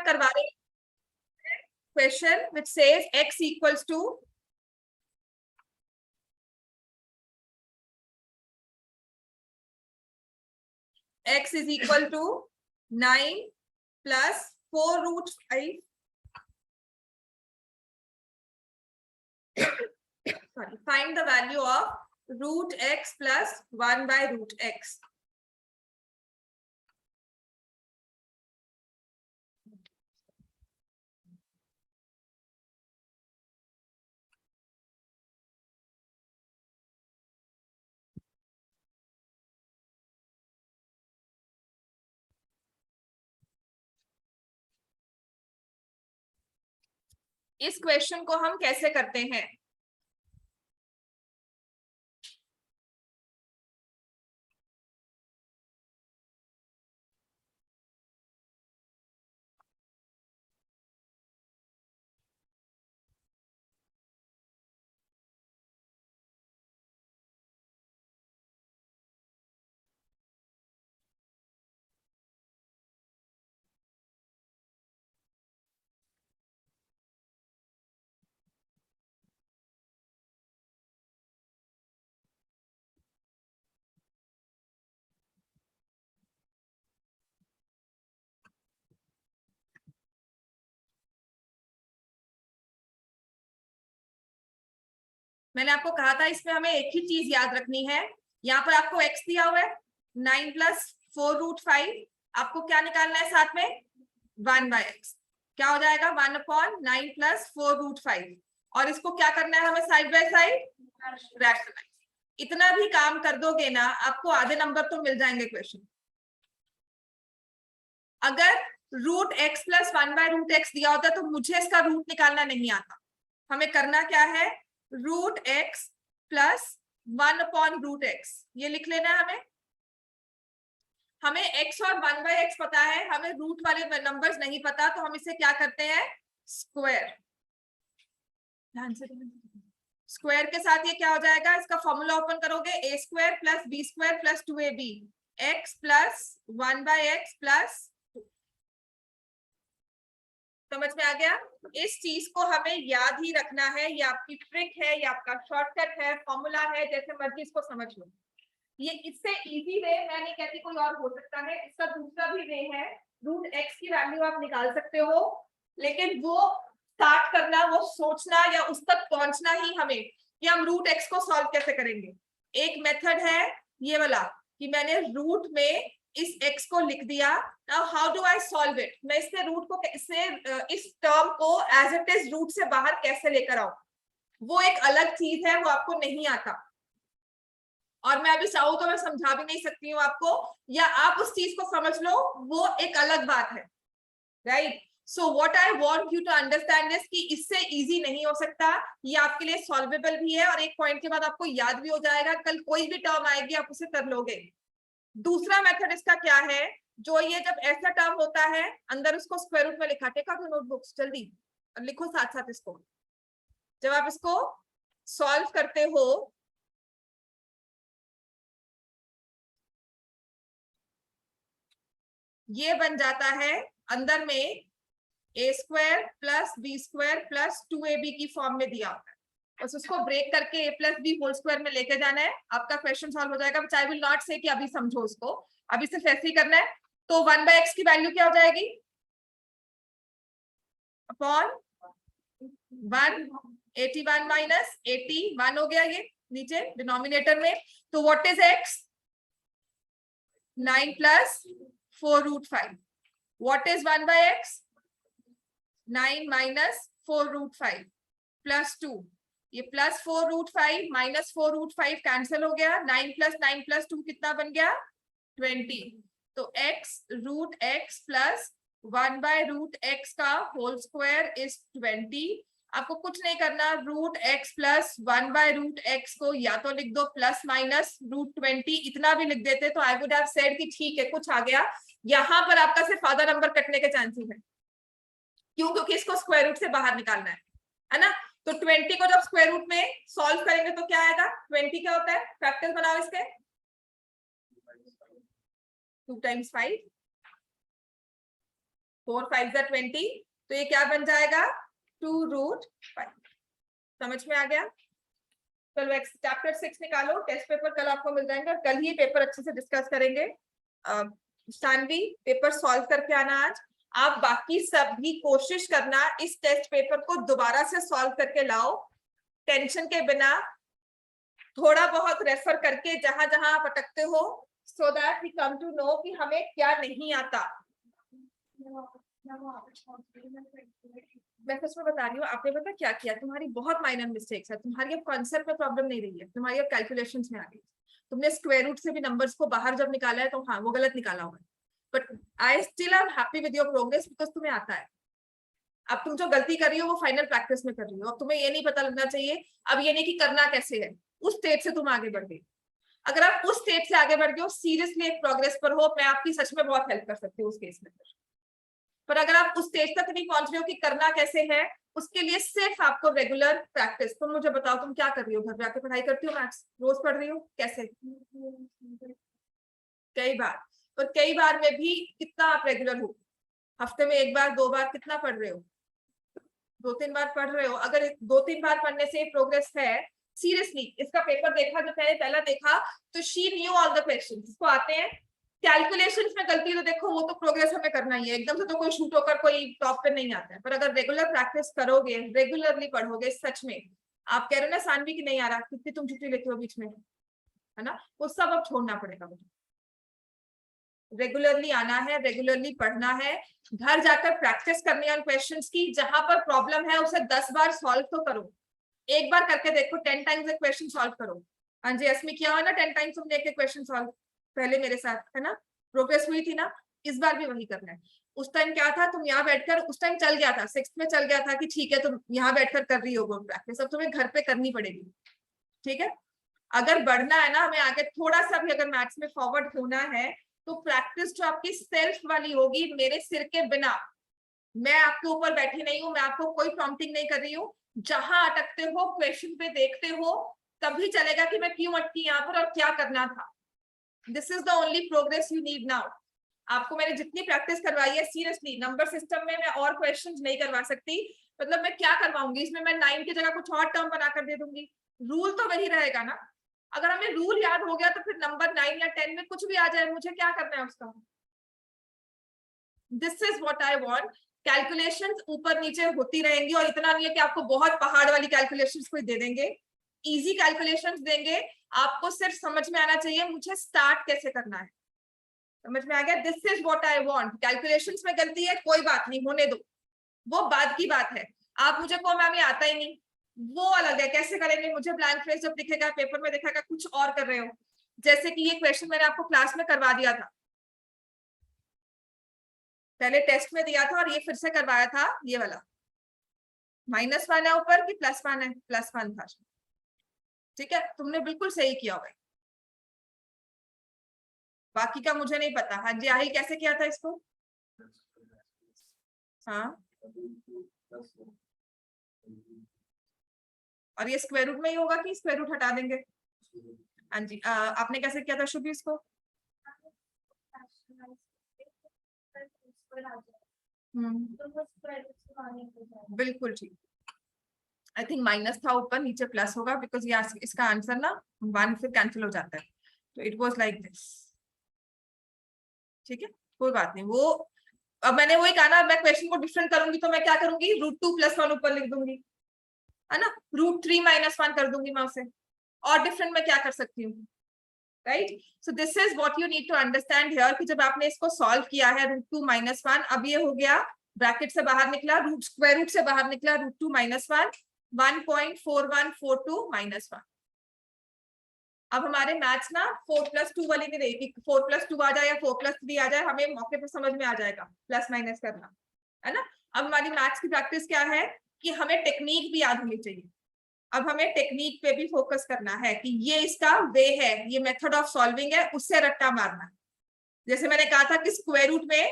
Start करवा रहे हैं question which says x equals to x is equal to 9 plus 4 root 5 sorry, find the value of root x plus 1 by root x. इस question को हम कैसे करते हैं? मैंने आपको कहा था इसमें हमें एक ही चीज याद रखनी है। यहाँ पर आपको x दिया हुआ है 9 plus 4 root 5, आपको क्या निकालना है साथ में 1 by x, क्या हो जाएगा 1 upon 9 plus 4 root 5, और इसको क्या करना है हमें साइड बाय साइड रैशनलाइज। इतना भी काम कर दोगे ना आपको आधे नंबर तो मिल जाएंगे क्वेश्चन। अगर root x plus 1 by root x दिया होता तो मुझे इसका रूट निकालना नहीं आता। हमें करना क्या है, root x plus 1 upon root x, ये लिख लेना है हमें। हमें x और 1 बाय एक्स पता है, हमें रूट वाले नंबर्स नहीं पता, तो हम इसे क्या करते हैं स्क्वायर। ध्यान से स्क्वायर के साथ ये क्या हो जाएगा, इसका फॉर्मूला ओपन करोगे a square plus b square plus 2ab, x plus 1 by x plus, समझ में आ गया। इस चीज को हमें याद ही रखना है, ये आपकी ट्रिक है, ये आपका शॉर्टकट है, फॉर्मूला है, जैसे मर्जी इसको समझ लो। ये इससे इजी वे मैं नहीं कहती कोई और हो सकता है, इसका दूसरा भी वे है, रूट एक्स की वैल्यू आप निकाल सकते हो, लेकिन वो स्टार्ट करना, वो सोचना या उस तक पहुंचना ही हमें कि हम रूट एक्स को सॉल्व कैसे करेंगे। एक मेथड है ये वाला कि मैंने रूट में इस x को लिख दिया, now how do I solve it, मैं इससे रूट को इससे इस टर्म को एज इट इज रूट से बाहर कैसे लेकर आऊं, वो एक अलग चीज है, वो आपको नहीं आता, और मैं अभी चाहूं तो मैं समझा भी नहीं सकती हूँ आपको, या आप उस चीज को समझ लो, वो एक अलग बात है, right. So what I want you to understand is कि इससे इजी नहीं हो सकता, ये आपके लिए सॉल्वेबल भी है, और एक पॉइंट के बाद आपको याद भी हो जाएगा, कल कोई भी टर्म आएगी आप उसे कर लोगे। दूसरा मेथड इसका क्या है, जो ये जब ऐसा टर्म होता है अंदर उसको स्क्वायर रूट में लिखा, टेक आउट योर नोटबुक्स जल्दी और लिखो साथ साथ इसको। जब आप इसको सॉल्व करते हो ये बन जाता है अंदर में a square plus B square plus 2ab की फॉर्म में दिया होता है, बस उसको ब्रेक करके a plus B whole square में लेके जाना है, आपका क्वेश्चन सॉल्व हो जाएगा। बट आई विल नॉट से कि अभी समझो उसको, अभी सिर्फ ऐसे ही करना है। तो 1 बाय एक्स की वैल्यू क्या हो जाएगी, अपॉन 1, 81 माइनस 81 हो गया ये नीचे डिनोमिनेटर में। तो what is x, 9 plus 4 root 5, what is 1 by x, 9 minus 4 root 5 plus 2, ये plus 4 root 5 minus 4 root 5 cancel हो गया, 9 प्लस 2 कितना बन गया 20। तो x root x plus 1 by root x का होल स्क्वायर इज 20। आपको कुछ नहीं करना, root x plus 1 by root x को या तो लिख दो प्लस माइनस रूट 20, इतना भी लिख देते तो आई वुड हैव सेड कि ठीक है कुछ आ गया। यहाँ पर आपका सिर्फ आधा नंबर कटने के चांसेस है, क्यों, क्योंकि इसको स्क्वायर रूट से बाहर निकालना है ना। तो 20 को जब स्क्वायर रूट में सॉल्व करेंगे तो क्या आएगा, 20 क्या होता है, फैक्टर्स बनाओ इसके, 2 टाइम्स 5, 4 5 20, तो ये क्या बन जाएगा 2√5। समझ में आ गया? चलो चैप्टर 6 निकालो, टेस्ट पेपर कल आपको मिल जाएंगे, कल ही पेपर अच्छे से डिस्कस करेंगे। शानवी पेपर सॉल्व करके आना आज। आप बाकी सब भी कोशिश करना इस टेस्ट पेपर को दोबारा से सॉल्व करके लाओ, टेंशन के बिना, थोड़ा बहुत रेफर करके जहां जहां आप अटकते हो, so that we come to know कि हमें क्या नहीं आता। मैं सच में बता रही हूँ, आपने पता क्या किया, तुम्हारी बहुत माइनर मिस्टेक्स है, तुम्हारी अब कॉन्सेप्ट में प्रॉब्लम नहीं रही है, तुम्हारी अब कैलकुलेशंस में आ गई। तुमने स्क्वायर रूट से भी नंबर्स को बाहर जब निकाला है तो हाँ वो गलत निकाला होगा, but I still am happy with your progress because तुम्हें आता है। अब तुम जो गलती कर रही हो वो फाइनल प्रैक्टिस में कर रही हो, अब तुम्हें ये नहीं पता लगना चाहिए, अब ये नहीं कि करना कैसे है, उस स्टेज से तुम आगे बढ़ गई। अगर आप उस स्टेज से आगे बढ़ गए हो, सीरियसली एक प्रोग्रेस पर हो, मैं आपकी सच में बहुत हेल्प कर सकती हूँ उस केस में। पर अगर आप उस स्टेज तक नहीं पहुंच रहे हो कि करना कैसे है, उसके लिए सिर्फ आपको रेगुलर प्रैक्टिस। तुम मुझे बताओ तुम क्या कर रही हो, घर पे आके पढ़ाई करती हो, मैथ्स रोज पढ़ रही हो, कैसे? कई बार, और कई बार में भी कितना आप रेगुलर हो, हफ्ते में 1 बार 2 बार कितना पढ़ रहे हो? 2-3 बार पढ़ रहे हो। अगर 2-3 बार पढ़ने से प्रोग्रेस है, सीरियसली इसका पेपर देखा जो मैंने पहला देखा, तो she knew all the questions, इसको आते हैं। कैलकुलेशंस में गलती तो देखो वो तो प्रोग्रेस हमें करना ही है, एकदम से तो कोई शूट होकर कोई टॉप पे नहीं आता है, पर अगर रेगुलर प्रैक्टिस करोगे, रेगुलरली पढ़ोगे, सच में आप कह रहे हो ना सानवी की नहीं आ रहा, कितनी तुम छुट्टी लेते हो बीच में, है ना, वो सब अब छोड़ना पड़ेगा मुझे। रेगुलरली आना है, रेगुलरली पढ़ना है, घर जाकर प्रैक्टिस करनी है क्वेश्चंस की, जहां पर प्रॉब्लम है उसे 10 बार सॉल्व तो करो, एक बार करके देखो, 10 टाइम्स एक क्वेश्चन सॉल्व करो। हाँ जी अस्मी, किया हुआ ना 10 टाइम्स तुमने एक क्वेश्चन सॉल्व पहले मेरे साथ, है ना, प्रोग्रेस हुई थी ना, इस बार भी वही करना है। उस टाइम क्या था, तुम यहाँ बैठकर, उस टाइम चल गया था, 6th में चल गया था कि ठीक है तुम यहाँ बैठकर कर रही हो वो प्रैक्टिस, अब तुम्हें घर पे करनी पड़ेगी, ठीक है। अगर बढ़ना है ना हमें आगे, थोड़ा सा भी अगर मैथ्स में फॉरवर्ड होना है, तो प्रैक्टिस जो आपकी सेल्फ वाली होगी, मेरे सिर के बिना, मैं आपके ऊपर बैठी नहीं हूं, मैं आपको कोई प्रॉम्प्टिंग नहीं कर रही हूँ, जहां अटकते हो क्वेश्चन पे देखते हो, तभी चलेगा कि मैं क्यों अटकी यहाँ पर और क्या करना था। This is the only progress you need now. आपको मैंने जितनी प्रैक्टिस करवाई है, सीरियसली नंबर सिस्टम में मैं और क्वेश्चंस नहीं करवा सकती, मतलब मैं क्या करवाऊंगी इसमें, मैं 9 की जगह कुछ और टर्म बनाकर दे दूंगी, रूल तो वही रहेगा ना। अगर हमें रूल याद हो गया तो फिर नंबर 9 या 10 में कुछ भी आ जाए, मुझे क्या करना है उसका। This is what I want. Calculations ऊपर नीचे होती रहेंगी, और इतना नहीं है कि आपको बहुत पहाड़ वाली कैलकुलेशंस कोई दे देंगे, इजी कैलकुलेशंस देंगे, आपको सिर्फ समझ में आना चाहिए मुझे स्टार्ट कैसे करना है। समझ में आ गया? This is what I want. Calculations में गलती है, कोई बात नहीं, होने दो, वो बाद की बात है। आप मुझे को मैम ये आता ही नहीं, वो अलग है, कैसे करेंगे, मुझे ब्लैंक फेस जब दिखेगा पेपर में दिखेगा कुछ और कर रहे हो। जैसे कि ये क्वेश्चन मैंने आपको क्लास में करवा दिया था, पहले टेस्ट में दिया था और ये फिर से करवाया था, ये वाला -1 है ऊपर कि +1 है, +1 था, ठीक है, तुमने बिल्कुल सही किया हुआ है, बाकी का मुझे नहीं पता। हाँ जी आहिल कैसे किया था इसको? हाँ, और ये स्क्वायर रूट में ही होगा कि स्क्वायर रूट हटा देंगे? हाँ जी आपने कैसे किया था शुभी इसको? बिल्कुल ठीक, आई थिंक माइनस था ऊपर, नीचे प्लस होगा, बिकॉज ये इसका आंसर ना 1 फिर कैंसिल हो जाता है, तो इट वाज लाइक दिस, ठीक है, कोई बात नहीं। वो अब मैंने वही कहा ना, मैं क्वेश्चन को डिफरेंट करूंगी तो मैं क्या करूंगी, √2 + 1 ऊपर लिख दूंगी, है ना, √3 - 1 कर दूंगी मैं उसे, और डिफरेंट में क्या कर सकती हूँ, right. So this is what you need to understand here, कि जब आपने इसको सॉल्व किया है √2 - 1, अब ये हो गया ब्रैकेट से बाहर निकला, स्क्वायर रूट से बाहर निकला √2 - 1, 1.4142 - 1। अब हमारे मैथ्स ना 4 + 2 वाली नहीं रहेगी, 4 + 2 आ जाए या 4 + 3 आ जाए, हमें मौके पर समझ में आ जाएगा प्लस माइनस करना, है ना। अब हमारी मैथ्स की प्रैक्टिस क्या है कि हमें टेक्निक भी याद होनी चाहिए, अब हमें टेक्निक पे भी फोकस करना है कि ये इसका वे है, ये मेथड ऑफ सॉल्विंग है, उससे रट्टा मारना। जैसे मैंने कहा था कि स्क्वायर रूट में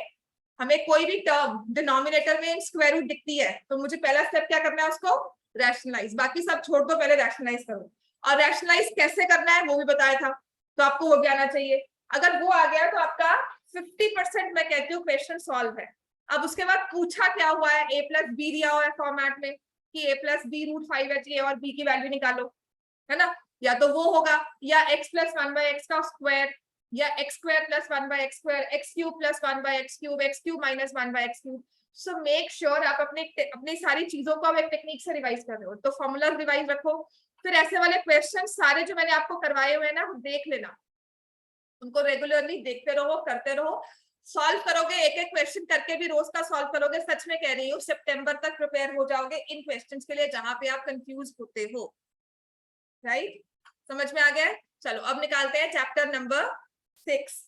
हमें कोई भी टर्म डिनोमिनेटर में स्क्वायर रूट दिखती है, तो मुझे पहला स्टेप क्या करना है, उसको रैशनलाइज, बाकी सब छोड़ दो, पहले रैशनलाइज करो, और रैशनलाइज कैसे करना है वो भी बताया था, तो आपको वो भी आना चाहिए। अगर वो आ गया तो आपका 50% मैं कहती हूँ क्वेश्चन सॉल्व है। अब उसके बाद पूछा क्या हुआ है, a प्लस बी दिया हुआ है फॉर्मेट में कि a plus B root 5h a और b की वैल्यू निकालो, है ना। या तो वो होगा, या x प्लस 1/x का स्क्वायर, या x square plus 1/x square, x cube plus 1/x cube, x cube minus 1/x cube. So make sure आप अपनी सारी चीजों को अब एक टेक्निक से रिवाइज कर रहे हो, तो फॉर्मूला रिवाइज रखो। फिर ऐसे वाले क्वेश्चन सारे जो मैंने आपको करवाए हुए हैं ना, देख लेना, उनको रेगुलरली देखते रहो, करते रहो, सॉल्व करोगे, एक एक क्वेश्चन करके भी रोज का सॉल्व करोगे, सच में कह रही हूँ सितंबर तक प्रिपेयर हो जाओगे इन क्वेश्चंस के लिए जहां पे आप कंफ्यूज होते हो। राइट, समझ में आ गया है। चलो अब निकालते हैं चैप्टर नंबर 6,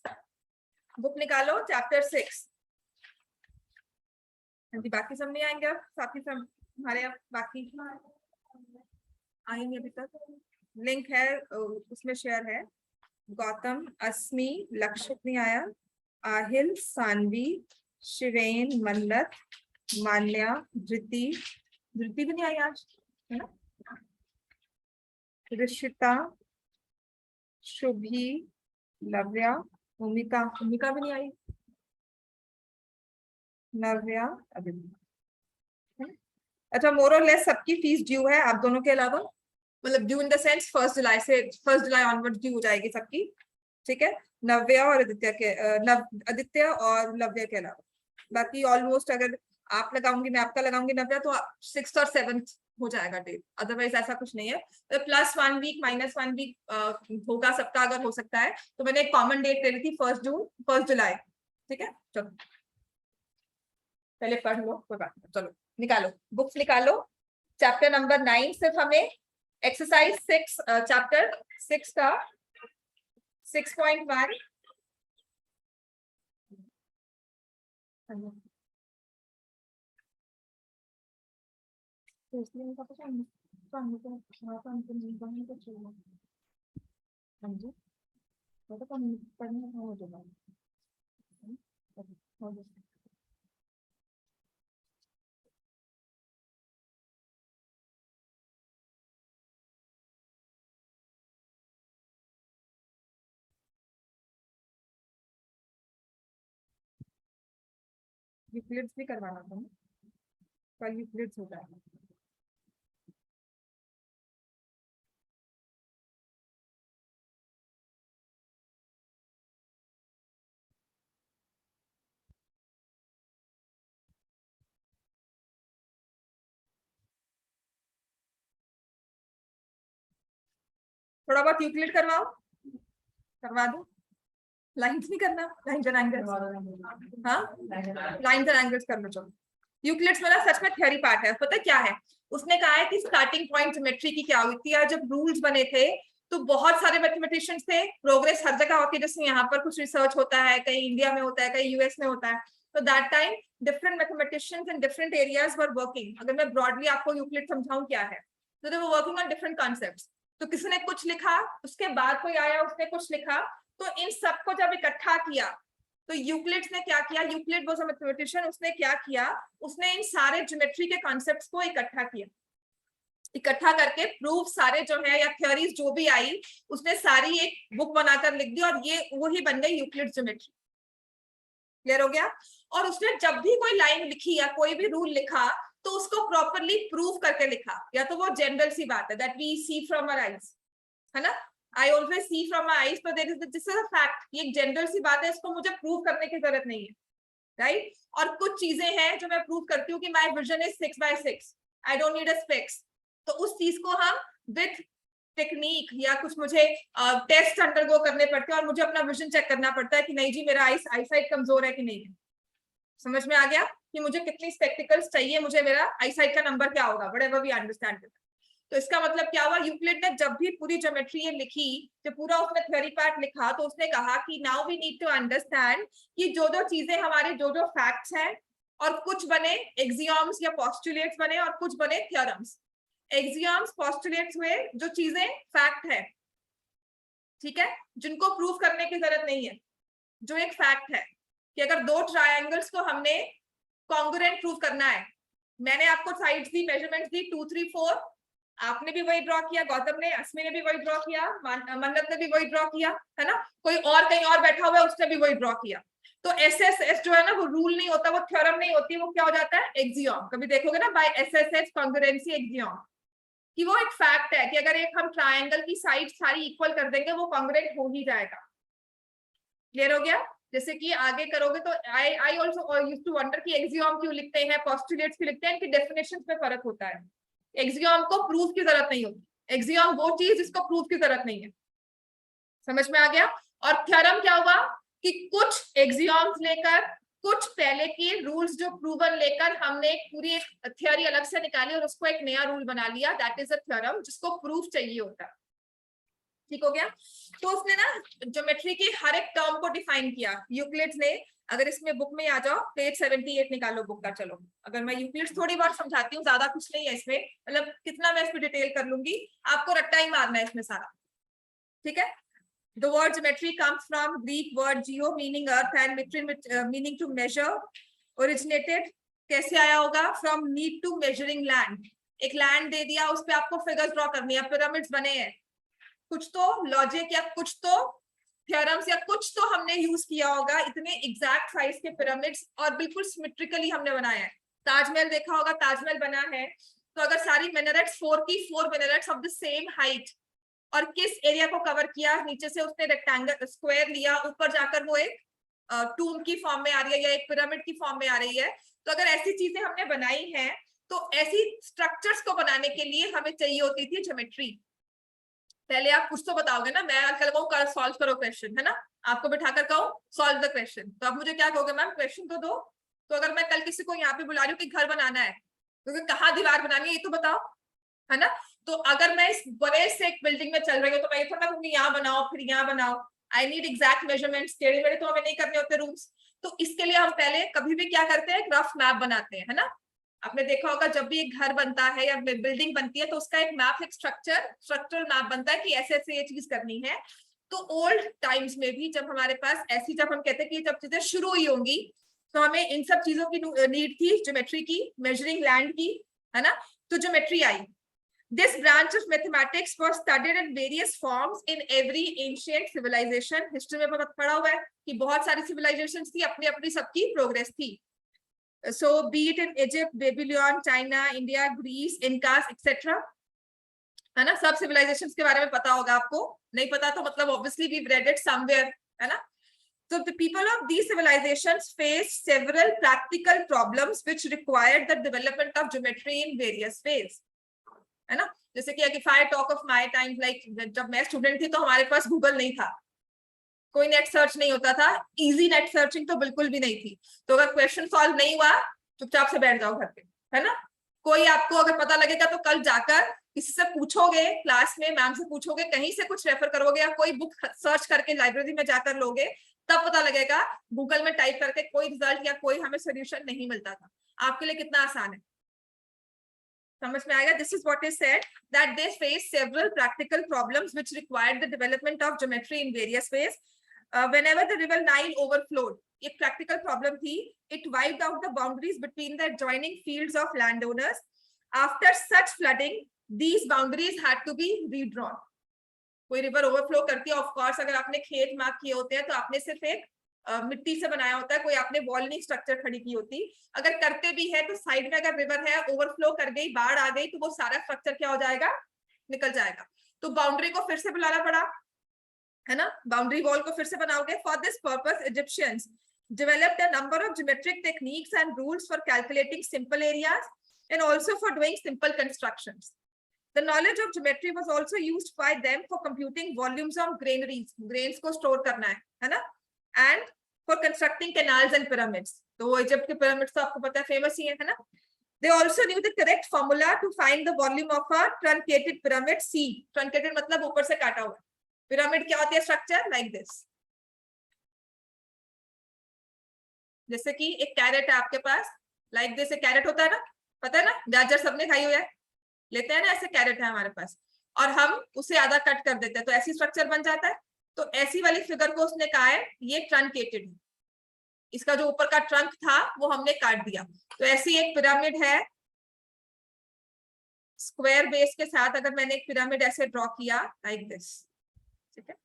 बुक निकालो चैप्टर 6। बाकी सब नहीं आएंगे अब, साथी सब हमारे अब बाकी आएंगे, अभी तक लिंक है उसमें शेयर है। गौतम, अस्मी, लक्षित नहीं आया, आहिल, सानवी, शिवेन, मन्नत, मान्या, धृति भी नहीं आई आज, है ना, ऋषिता, शुभी, लव्या, भूमिका भी नहीं आई, नव्या, अदिति। अच्छा, मोर और लेस सबकी फीस ड्यू है, आप दोनों के अलावा, मतलब ड्यू इन द सेंस 1 जुलाई से 1 जुलाई ऑनवर्ड ड्यू हो जाएगी सबकी, ठीक है। नव्या और आदित्य के आदित्य और लव्या के अलावा बाकी ऑलमोस्ट, अगर आप लगाऊंगी मैं आपका लगाऊंगी नव्या, तो 6th और 7th हो जाएगा डेट, अदरवाइज ऐसा कुछ नहीं है। तो +1 वीक -1 वीक होगा सबका, अगर हो सकता है तो मैंने एक कॉमन डेट ले ली थी 1 जुलाई, ठीक है। चलो पहले पढ़ लो, कोई बात नहीं, चलो निकालो बुक्स निकालो, चैप्टर नंबर 9, सिर्फ हमें एक्सरसाइज 6 चैप्टर 6 का 6.1 यूक्लिड्स भी करवाना था ना, कल यूक्लिड्स हो जाएगा। थोड़ा बहुत यूक्लिड करवाओ, करवा दो। लाइंस नहीं करना, लाइंस एंड एंगल्स, हाँ लाइंस एंड एंगल्स कर लो। चलो यूक्लिड्स में ना सच में थ्योरी पार्ट है, पता क्या है, उसने कहा है कि स्टार्टिंग पॉइंट ज्योमेट्री की क्या हुई थी, जब रूल्स बने थे तो बहुत सारे मैथमेटिशियंस थे, प्रोग्रेस हर जगह होती है, जैसे यहाँ पर कुछ रिसर्च होता है, कहीं इंडिया में होता है, कहीं यूएस में होता है, तो that time different mathematicians in different areas were working. अगर मैं ब्रॉडली आपको यूक्लिड समझाऊं क्या है, तो they were working on different concepts. तो किसी ने कुछ लिखा, उसके बाद कोई आया उसने कुछ लिखा, तो इन सबको जब इकट्ठा किया तो यूक्लिड्स ने क्या किया, यूक्लिड वाज अ मैथमेटिशियन, उसने क्या किया, उसने इन सारे ज्योमेट्री के कॉन्सेप्ट्स को इकट्ठा किया, इकट्ठा करके प्रूफ सारे जो है या थ्योरीज जो भी आई उसने सारी एक बुक बनाकर लिख दी, और ये वही बन गई यूक्लिड ज्योमेट्री। क्लियर हो गया। और उसने जब भी कोई लाइन लिखी या कोई भी रूल लिखा तो उसको प्रॉपरली प्रूव करके लिखा, या तो वो जनरल सी बात है that we see from our eyes, है ना, I always see from my eyes, but this is a fact, ये एक जनरल सी बात है, इसको मुझे प्रूव करने की जरूरत नहीं है, राइट। और कुछ चीजें हैं जो मैं प्रूव करती हूँ कि my vision is 6x6, I don't need a specs, तो उस चीज को हम विथ टेक्निक या कुछ मुझे टेस्ट अंडरगो करने पड़ते हैं, और मुझे अपना विजन चेक करना पड़ता है कि नहीं जी मेरा आईसाइट कमजोर है कि नहीं है। समझ में आ गया कि मुझे कितनी स्पेक्टिकल्स चाहिए, मुझे मेरा आईसाइट का नंबर क्या होगा, व्हाटएवर वी अंडरस्टैंड। तो इसका मतलब क्या हुआ, यूक्लिड ने जब भी पूरी ज्योमेट्री ये लिखी, जब पूरा उसने थ्योरी पार्ट लिखा, तो उसने कहा कि now we need to understand कि जो जो चीजें हमारे जो जो फैक्ट्स हैं, और कुछ बने एक्सियम्स या पोस्टुलेट्स बने, और कुछ बने थ्योरम्स। एक्सियम्स पोस्टुलेट्स हुए जो चीजें फैक्ट है, ठीक है, जिनको प्रूव करने की जरूरत नहीं है, जो एक फैक्ट है कि अगर दो ट्रायंगल्स को हमने कॉन्ग्रुएंट प्रूव करना है, मैंने आपको साइड्स दी, मेजरमेंट्स दी 2 3 4, आपने भी वही ड्रॉ किया, गौतम ने, अस्मी ने भी वही ड्रॉ किया, मन्नत ने भी वही ड्रॉ किया, है ना, कोई और कहीं और बैठा हुआ है उसने भी वही ड्रॉ किया। तो SSS जो है ना वो रूल नहीं होता, वो थ्योरम नहीं होती, वो क्या हो जाता है एक्सियोम। कभी देखोगे ना बाय SSS कॉन्ग्रुएंसी एक्सियोम, कि वो एक फैक्ट है कि अगर एक हम ट्रायंगल की साइड सारी इक्वल कर देंगे वो कॉन्ग्रुएंट हो ही जाएगा। क्लियर हो गया? जैसे कि आगे करोगे तो I also used to wonder कि एक्सियोम क्यों लिखते हैं, पोस्टुलेट्स क्यों लिखते हैं, इनकी डेफिनेशन में फर्क होता है। एक्सियोम को प्रूफ की जरूरत नहीं होती, एक्सियोम वो चीज जिसको प्रूफ की जरूरत नहीं है। समझ में आ गया? और थ्योरम क्या हुआ कि कुछ एक्सियोम्स लेकर, कुछ पहले के रूल्स जो प्रूवन लेकर हमने एक पूरी एक थ्योरी अलग से निकाली और उसको एक नया रूल बना लिया, दैट इज अ थ्योरम, जिसको प्रूफ चाहिए होता है। ठीक हो गया? तो उसने ना ज्योमेट्री के हर एक टर्म को डिफाइन किया यूक्लिड्स ने। अगर इसमें बुक में आ जाओ, पेज 78 निकालो बुक का। चलो, अगर मैं यूक्लिड्स थोड़ी बार समझाती हूँ, ज्यादा कुछ नहीं है इसमें, मतलब कितना मैं इसमें डिटेल कर लूंगी, आपको रट्टा ही मारना है इसमें सारा। ठीक है? The word geometry comes from Greek word geo meaning earth and metry meaning to measure. Originated कैसे आया होगा? From need to measuring land. एक लैंड दे दिया, उस पे आपको फिगर्स ड्रॉ करनी है, पिरामिड्स बने हैं, कुछ तो लॉजिक या कुछ तो थ्योरम्स या कुछ तो हमने यूज किया होगा, इतने एग्जैक्ट साइज के पिरामिड्स और बिल्कुल सिमेट्रिकली हमने बनाया है। ताजमहल देखा होगा, ताजमहल बना है तो अगर सारी minarets 4 minarets of the same height, और किस एरिया को कवर किया, नीचे से उसने रेक्टेंगल स्क्वायर लिया, ऊपर जाकर वो एक टूम की फॉर्म में आ रही है या एक पिरामिड की फॉर्म में आ रही है। तो अगर ऐसी चीजें हमने बनाई हैं तो ऐसी स्ट्रक्चर्स को बनाने के लिए हमें चाहिए होती थी ज्योमेट्री। पहले आप कुछ तो बताओगे ना, मैं कल कहूँ सॉल्व करो क्वेश्चन, है ना, आपको बिठाकर कहूँ सॉल्व द क्वेश्चन, तो आप मुझे क्या कहोगे? मैम क्वेश्चन तो दो। तो अगर मैं कल किसी को यहाँ पे बुला रही हूँ कि घर बनाना है, तो कहाँ दीवार बनानी है ये तो बताओ, है ना। तो अगर मैं इस बड़े से एक बिल्डिंग में चल रही हूँ तो मैं ये थोड़ा कहूंगी यहाँ बनाओ फिर यहाँ बनाओ। आई नीड एग्जैक्ट मेजरमेंट्स, टेढ़े मेढ़े तो हमें नहीं करने होते रूम्स। तो इसके लिए हम पहले कभी भी क्या करते हैं, रफ मैप बनाते हैं, है ना। आपने देखा होगा जब भी एक घर बनता है या बिल्डिंग बनती है तो उसका एक मैप, एक स्ट्रक्चरल मैप बनता है कि ऐसे ऐसे ये चीज करनी है। तो ओल्ड टाइम्स में भी जब हमारे पास ऐसी, जब हम कहते हैं कि जब चीजें शुरू हुई होंगी तो हमें इन सब चीजों की नीड थी, ज्योमेट्री की, मेजरिंग लैंड की, है ना। तो geometry I. This branch of mathematics was studied in various forms in every ancient civilization. History में पढ़ा हुआ है कि बहुत सारी civilizations थी, अपनी अपनी सबकी प्रोग्रेस थी। So be it in Egypt, Babylon, China, India, Greece, Incas, etc. है ना, सब civilizations के बारे में पता होगा आपको, नहीं पता तो मतलब obviously we've read it somewhere, है ना। So the people of these civilizations faced several practical problems which required the development of geometry in various ways. है ना। जैसे कि if I talk of my time, like जब मैं student थी तो हमारे पास गूगल नहीं था, कोई नेट सर्च नहीं होता था, इजी नेट सर्चिंग तो बिल्कुल भी नहीं थी। तो अगर क्वेश्चन सॉल्व नहीं हुआ चुपचाप से बैठ जाओ घर पे, है ना। कोई आपको अगर पता लगेगा तो कल जाकर किसी से पूछोगे, क्लास में मैम से पूछोगे, कहीं से कुछ रेफर करोगे या कोई बुक सर्च करके लाइब्रेरी में जाकर लोगे, तब पता लगेगा। गूगल में टाइप करके कोई रिजल्ट या कोई हमें सोल्यूशन नहीं मिलता था। आपके लिए कितना आसान है, समझ में आएगा। This is what is said that they faced several practical problems which required the development of geometry in various ways. Whenever the river Nile overflowed, एक practical problem थी, it wiped out the boundaries between the adjoining fields of landowners. After such flooding, these boundaries had to be redrawn. कोई river overflow करती है, of course अगर आपने खेत mark किए होते हैं तो आपने सिर्फ एक मिट्टी से बनाया होता है, कोई आपने वॉल नहीं स्ट्रक्चर खड़ी की होती। अगर करते भी है तो साइड में अगर रिवर है, ओवरफ्लो कर गई, बाढ़ आ गई, तो वो सारा स्ट्रक्चर क्या हो जाएगा, निकल जाएगा। तो बाउंड्री को फिर से बुलाना पड़ा, है ना, बाउंड्री वॉल को फिर से बनाओगे। For this purpose Egyptians developed a number of geometric techniques and rules for calculating simple areas and also for doing simple constructions. The knowledge of geometry was also used by them for computing volumes of granaries, grains को store करना है ना, and for constructing canals and pyramids. तो Egypt के pyramids तो आपको पता है famous ही है ना। They also knew the correct formula to find the volume of a truncated pyramid. C, truncated मतलब ऊपर से काटा हुआ। pyramid क्या होती है स्ट्रक्चर, like this। जैसे कि एक कैरेट है आपके पास, like this, एक कैरेट होता है ना, पता है ना, गाजर सबने खाई हुई है, लेते हैं ना, ऐसे कैरेट है हमारे पास और हम उसे आधा कट कर देते हैं तो ऐसी स्ट्रक्चर बन जाता है। तो ऐसी वाली फिगर को उसने कहा है ये ट्रंकेटेड है, इसका जो ऊपर का ट्रंक था वो हमने काट दिया। तो ऐसी एक पिरामिड है स्क्वायर बेस के साथ, अगर मैंने एक पिरामिड ऐसे ड्रॉ किया लाइक दिस, ठीक है,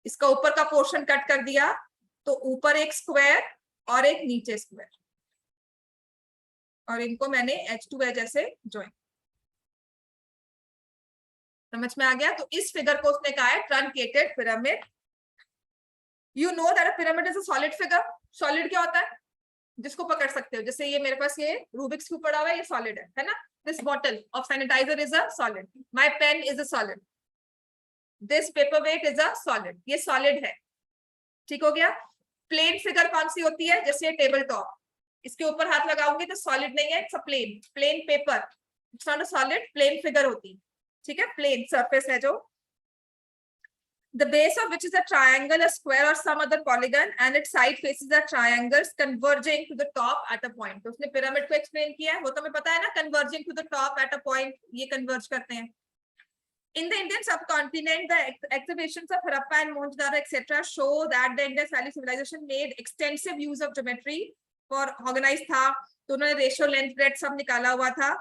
इसका ऊपर का पोर्शन कट कर दिया, तो ऊपर एक स्क्वायर और एक नीचे स्क्वायर, और इनको मैंने H2 जैसे ज्वाइन। समझ में आ गया? तो इस फिगर को उसने कहा है truncated pyramid. You know that a pyramid is a solid figure. Solid क्या होता है? जिसको पकड़ सकते हो, जैसे ये मेरे पास ये रूबिक्स क्यूब पड़ा हुआ है, ये सॉलिड है ना? This bottle of sanitizer is a solid, my pen is a solid, this paperweight is a solid, ये सॉलिड है। ठीक हो गया? प्लेन फिगर कौन सी होती है? जैसे टेबल टॉप, इसके ऊपर हाथ लगाओगे तो सॉलिड नहीं है, it's a plane, plane paper, it's not a solid, plane figure होती है। ठीक है? प्लेन सरफेस है जो, the base of which is a triangle, a square or some other polygon and its side faces are triangles converging to the top at a point। तो उसने pyramid को explain किया है, वो तो हमें पता है ना, converging to the top at a point, ये कन्वर्ज करते हैं। In the Indian subcontinent, the excavations of Harappa and Mohenjo-daro etc. show that the Indus Valley civilization made extensive use of geometry for organized था, तो उन्होंने ratio length breadth सब निकाला हुआ था।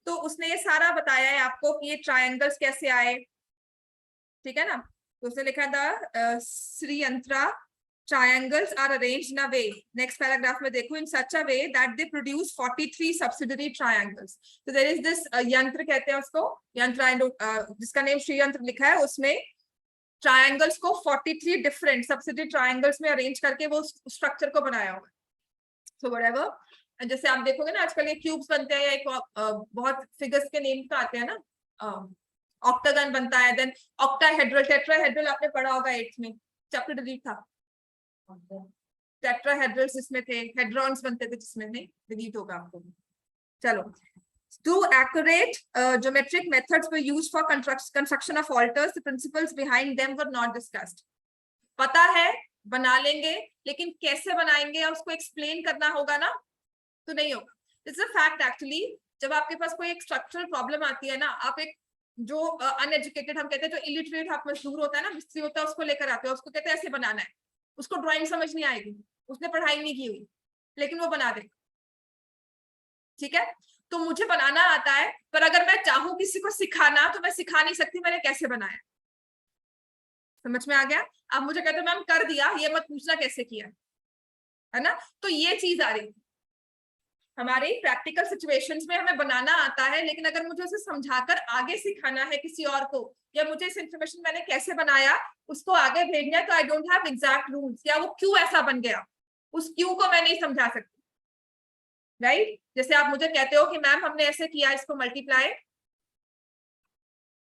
तो उसने ये सारा बताया है आपको कि ये ट्रायंगल्स कैसे आए। ठीक है ना? तो उसने लिखा था श्रीयंत्रा triangles are arranged in a way, next paragraph में देखो, in such a way that they produce 43 subsidiary triangles। so there is this यंत्र कहते हैं उसको, यंत्र जिसका नेम श्री यंत्र लिखा है, उसमें ट्रायंगल्स को 43 डिफरेंट सब्सिडियरी ट्रायंगल्स में अरेंज करके वो स्ट्रक्चर को बनाया हुआ है। सो व्हाटएवर, जैसे आप देखोगे ना आजकल ये क्यूब्स बनते हैं, या एक बहुत फिगर्स के नेम तो आते हैं ना, ऑक्टागन बनता है, देन ऑक्टाहेड्रल, टेट्राहेड्रल आपने पढ़ा होगा 8th में, चैप्टर डिलीट था। टेट्राहेड्रल्स इसमें थे, हेड्रॉन्स बनते थे जिसमें, नहीं डिलीट होगा आपको। चलो, two accurate geometric methods were used for construction of altars, the principles behind them were not discussed। पता है बना लेंगे, लेकिन कैसे बनाएंगे उसको एक्सप्लेन करना होगा ना, तो नहीं होगा। इट्स अ फैक्ट एक्चुअली, जब आपके पास कोई एक स्ट्रक्चरल प्रॉब्लम आती है ना, आप एक जो अनएजुकेटेड हम कहते हैं, जो इलिटरेट आप मजदूर होता है ना, मिस्त्री होता है, उसको लेकर आते हो, उसको कहते हैं ऐसे बनाना है, उसको ड्राइंग समझ नहीं आएगी, उसने पढ़ाई नहीं की हुई, लेकिन वो बना दे। ठीक है? तो मुझे बनाना आता है, पर अगर मैं चाहूं किसी को सिखाना, तो मैं सिखा नहीं सकती मैंने कैसे बनाया। समझ में आ गया? आप मुझे कहते हो मैम कर दिया, ये मत पूछना कैसे किया, है ना? तो ये चीज आ रही हमारी प्रैक्टिकल सिचुएशंस में, हमें बनाना आता है, लेकिन अगर मुझे उसे समझाकर आगे सिखाना है किसी और को, या मुझे इस इंफॉर्मेशन मैंने कैसे बनाया उसको आगे भेजना है, तो I don't have exact rules, या वो क्यों ऐसा बन गया, उस क्यों को मैं नहीं समझा सकती। राइट? जैसे आप मुझे कहते हो कि मैम हमने ऐसे किया, इसको multiply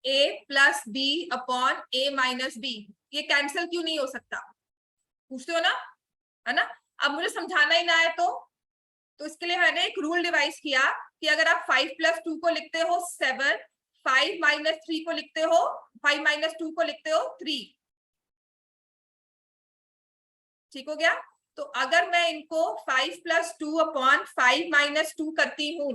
a plus B upon a minus B, ये कैंसिल क्यों नहीं हो सकता, पूछते हो ना, है ना? अब मुझे समझाना ही ना है तो इसके लिए मैंने एक रूल डिवाइस किया कि अगर आप 5 प्लस 2 को लिखते हो 7, 5 माइनस 3 को लिखते हो, 5 माइनस 2 को लिखते हो 3। ठीक हो गया? तो अगर मैं इनको 5 प्लस 2 अपॉन 5 माइनस 2 करती हूँ,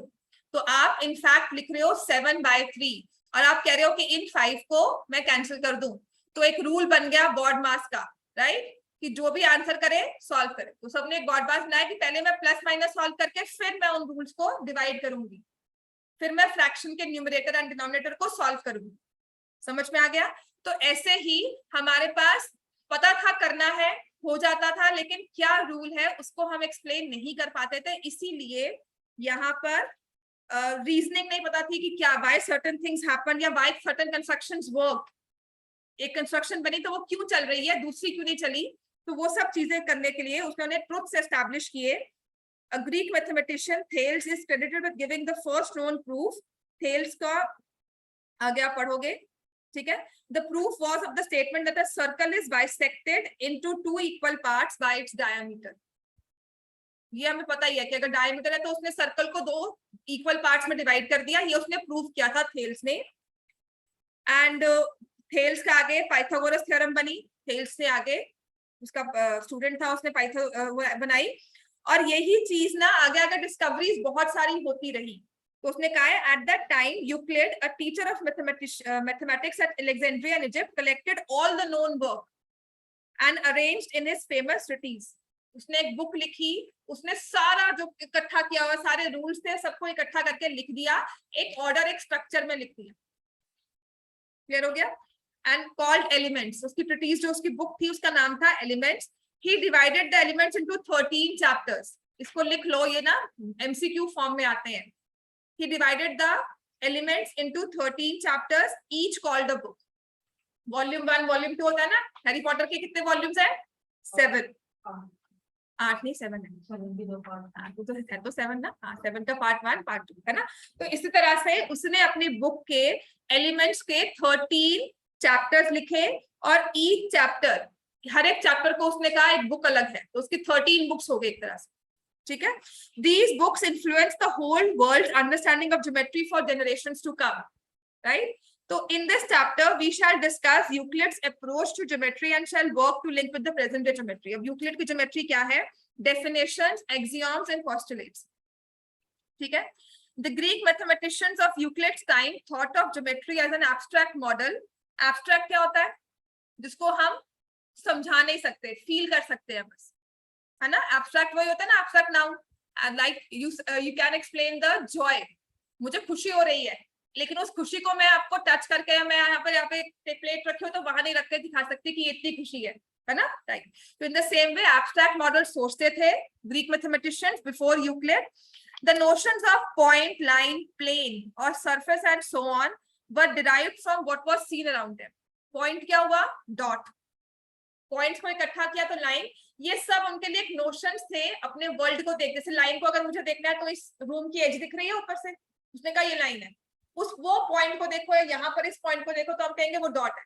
तो आप इनफैक्ट लिख रहे हो 7/3, और आप कह रहे हो कि इन 5 को मैं कैंसिल कर दूं, तो एक रूल बन गया बॉड मास का, राइट? कि जो भी आंसर करे सॉल्व करे। तो सबने एक गॉड मास बनाया कि पहले मैं प्लस माइनस सॉल्व करके फिर मैं उन रूल्स को डिवाइड करूंगी, फिर मैं फ्रैक्शन के न्यूमरेटर एंड डिनोमिनेटर को सॉल्व करूंगी। समझ में आ गया? तो ऐसे ही हमारे पास पता था करना है, हो जाता था, लेकिन क्या रूल है उसको हम एक्सप्लेन नहीं कर पाते थे, इसीलिए यहाँ पर रीजनिंग नहीं पता थी कि क्या व्हाई सर्टेन थिंग्स हैपन, या व्हाई सर्टेन कंस्ट्रक्शंस वर्क। एक कंस्ट्रक्शन बनी तो वो क्यों चल रही है, दूसरी क्यों नहीं चली, तो वो सब चीजें करने के लिए उसने ट्रुथ्स एस्टैब्लिश किए। A Greek mathematician Thales is credited with giving the first known proof। Thales का आगे आप पढ़ोगे, ठीक है? The proof was of the statement that a circle is bisected into 2 equal parts by its diameter। ये हमें पता ही है कि अगर डायमीटर है तो उसने सर्कल को 2 इक्वल पार्ट्स में डिवाइड कर दिया, ये उसने प्रूव किया था थेल्स ने। एंड थेल्स के आगे पाइथागोरस थ्योरम बनी, थेल्स से आगे उसका स्टूडेंट था, उसने बनाई, और यही चीज ना आगे आगे डिस्कवरीज बहुत सारी होती रही। तो उसने कहा है at that time Euclid, a teacher of mathematics at Alexandria in Egypt, collected all the known work and arranged in his famous treatise. उसने एक बुक लिखी, उसने सारा जो इकट्ठा किया हुआ सारे रूल्स थे सबको इकट्ठा करके लिख दिया, एक ऑर्डर एक स्ट्रक्चर में लिख दिया। क्लियर हो गया? एंड कॉल्ड एलिमेंट्स, उसकी ट्रीटीज जो उसकी बुक थी उसका नाम था elements. he divided the elements into 13 chapters. इसको लिख लो, ये ना MCQ फॉर्म में आते हैं. He divided the elements into 13 chapters, each called a book. Volume 1 volume 2 होता है ना. हैरी पॉटर के कितने वॉल्यूम्स है? 7. 8 नहीं 7 है. तो है तो 7 ना. 7 का पार्ट 1 पार्ट 2 है ना. तो इसी तरह से उसने अपनी बुक के एलिमेंट्स के 13 चैप्टर्स लिखे और ईच चैप्टर, हर एक चैप्टर को उसने कहा एक बुक अलग है, तो उसकी 13 बुक्स हो गई एक तरह से. ठीक है. These books influence the whole world's understanding of geometry for generations to come. Right? So in this chapter we shall discuss Euclid's approach to geometry and shall work to link with the present day geometry. अब Euclid की geometry क्या है? Definitions, axioms and postulates. ठीक है. The Greek mathematicians of Euclid's time thought of geometry as an abstract model. Abstract क्या होता है? जिसको हम समझा नहीं सकते, फील कर सकते हैं बस, है ना. एब्स्ट्रैक्ट वही होता है ना, abstract noun. Like you can explain the Joy. मुझे खुशी हो रही है, लेकिन उस खुशी को मैं आपको टच करके, मैं यहाँ पे प्लेट रखी हो तो वहां नहीं रख के दिखा सकती कि ये इतनी खुशी है ना. राइट. तो in the same way abstract model सोचते थे Greek mathematicians before Euclid. The notions of point, line, plane और surface and so on were derived from what was seen around them. Point क्या हुआ? डॉट. पॉइंट्स को इकट्ठा किया तो line. ये सब उनके लिए एक नोशंस थे अपने वर्ल्ड को देखने से. लाइन को अगर मुझे देखना है तो इस रूम की एज दिख रही है ऊपर से, उसने कहा ये लाइन है. उस वो पॉइंट को देखो, यहाँ पर इस पॉइंट को देखो तो हम कहेंगे वो डॉट है.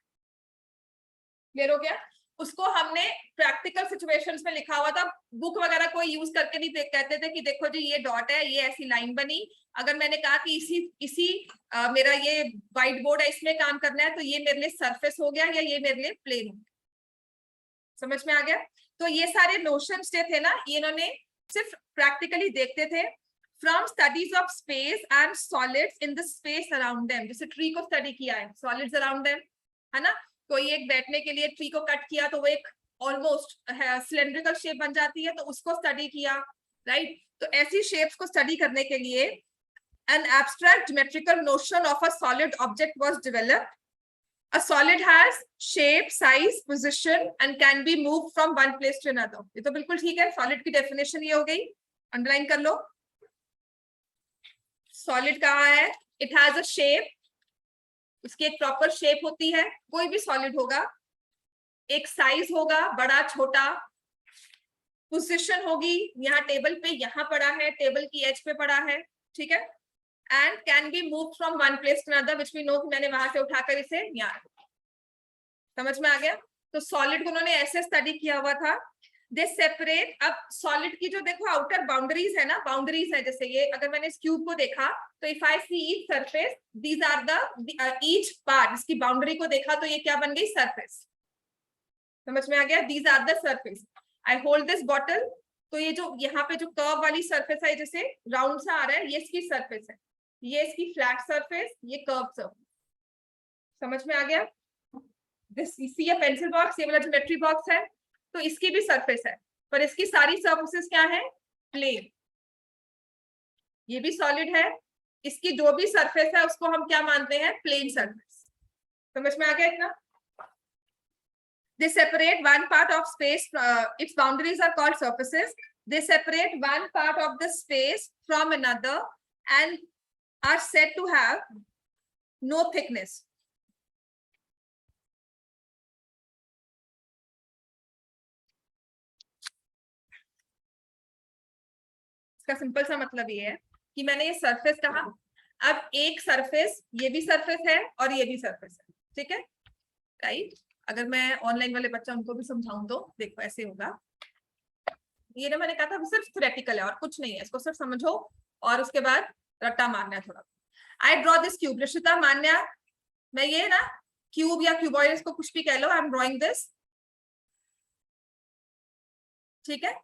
क्लियर हो गया. उसको हमने प्रैक्टिकल सिचुएशंस में लिखा हुआ था. बुक वगैरह कोई यूज करके नहीं कहते थे कि देखो जी ये डॉट है, ये ऐसी लाइन बनी. अगर मैंने कहा कि इसी मेरा ये व्हाइट बोर्ड है, इसमें काम करना है, तो ये मेरे लिए सरफेस हो गया या ये मेरे लिए प्लेन हो गया. समझ में आ गया. तो ये सारे नोशंस जो थे ना, ये इन्होंने सिर्फ प्रैक्टिकली देखते थे from studies of space and solids in the space around them. जैसे ट्री को स्टडी किया है, सॉलिड्स अराउंड देम, है ना. कोई एक बैठने के लिए ट्री को कट किया तो वो एक ऑलमोस्ट सिलेंड्रिकल शेप बन जाती है, तो उसको स्टडी किया. राइट. तो ऐसी शेप्स को स्टडी करने के लिए an abstract geometrical notion of a solid object was developed. A solid has shape, size, position and can be moved from one place to another. ये तो बिल्कुल ठीक है. सॉलिड की डेफिनेशन ये हो गई, अंडरलाइन कर लो. सॉलिड कहाँ है? It has a shape. उसकी एक प्रॉपर शेप होती है. कोई भी सॉलिड होगा. एक साइज होगा, बड़ा छोटा. पोजीशन होगी, यहाँ टेबल पे यहाँ पड़ा है, टेबल की एज पे पड़ा है. ठीक है. And can be move from one place to another, which we know कि मैंने वहां से उठाकर इसे यहाँ. समझ में आ गया. तो सॉलिड को उन्होंने ऐसे स्टडी किया हुआ था. दे सेपरेट. अब सॉलिड की जो देखो आउटर बाउंड्रीज है ना, बाउंड्रीज है. जैसे ये अगर मैंने इस क्यूब को देखा तो if I see each surface, these are the each part. इसकी बाउंड्री को देखा तो ये क्या बन गई? सरफेस. समझ में आ गया. These are the surface. I hold this bottle, तो ये जो यहाँ पे जो कर्व वाली सरफेस है, जैसे राउंड सा आ रहा है, ये इसकी सरफेस है. ये इसकी फ्लैट सरफेस, ये कर्व सरफेस. समझ में आ गया. This see a pencil box, ये वाला ज्योमेट्री बॉक्स है, तो इसकी भी सरफेस है, पर इसकी सारी सरफेसेस क्या है? प्लेन. ये भी सॉलिड है, इसकी जो भी सरफेस है उसको हम क्या मानते हैं? Plane surface. समझ में आ गया इतना. They separate one part of space, its boundaries are called surfaces. They separate one part of the space from another and are said to have no thickness. इसका सिंपल सा मतलब ये है कि मैंने ये सरफेस कहा. अब एक सरफेस, ये भी सरफेस है और ये भी सरफेस है. ठीक है. राइट. अगर मैं ऑनलाइन वाले बच्चा उनको भी समझाऊं तो देखो ऐसे होगा. ये ना मैंने कहा था सिर्फ थ्योरेटिकल है और कुछ नहीं है. इसको सिर्फ समझो और उसके बाद रट्टा मारना है थोड़ा. I draw this cube. Rishita, Manya, मैं ये ना क्यूब या क्यूबॉइड, इसको कुछ भी कह लो, आई एम ड्रॉइंग दिस. ठीक है.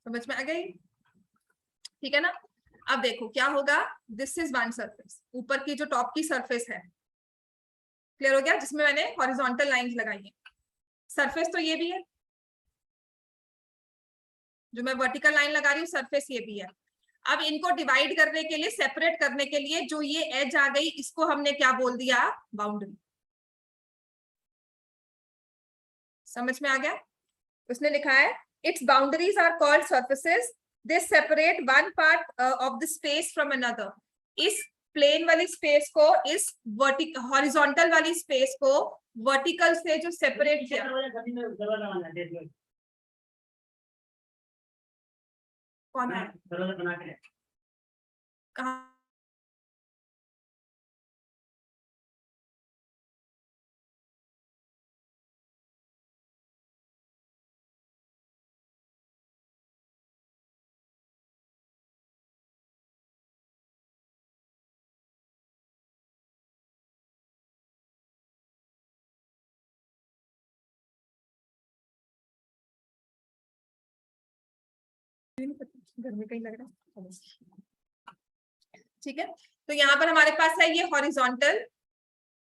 समझ में आ गई? ठीक है ना। अब देखो क्या होगा, दिस इज वन सरफेस, ऊपर की जो टॉप की सरफेस है, क्लियर हो गया, जिसमें मैंने हॉरिजॉन्टल लाइंस लगाई है। सरफेस तो ये भी है, जो मैं वर्टिकल लाइन लगा रही हूँ, सरफेस ये भी है। अब इनको डिवाइड करने के लिए, सेपरेट करने के लिए, जो ये एज आ गई, इसको हमने क्या बोल दिया, बाउंड्री। समझ में आ गया? उसने लिखा है its boundaries are called surfaces, they separate one part of the space from another. इस प्लेन वाली स्पेस को, इस वर्टिकल हॉरिजॉन्टल वाली स्पेस को वर्टिकल से जो सेपरेट किया, कौन है, कहाँ, घर में कहीं लग रहा है। ठीक है, तो यहाँ पर हमारे पास है ये हॉरिजॉन्टल,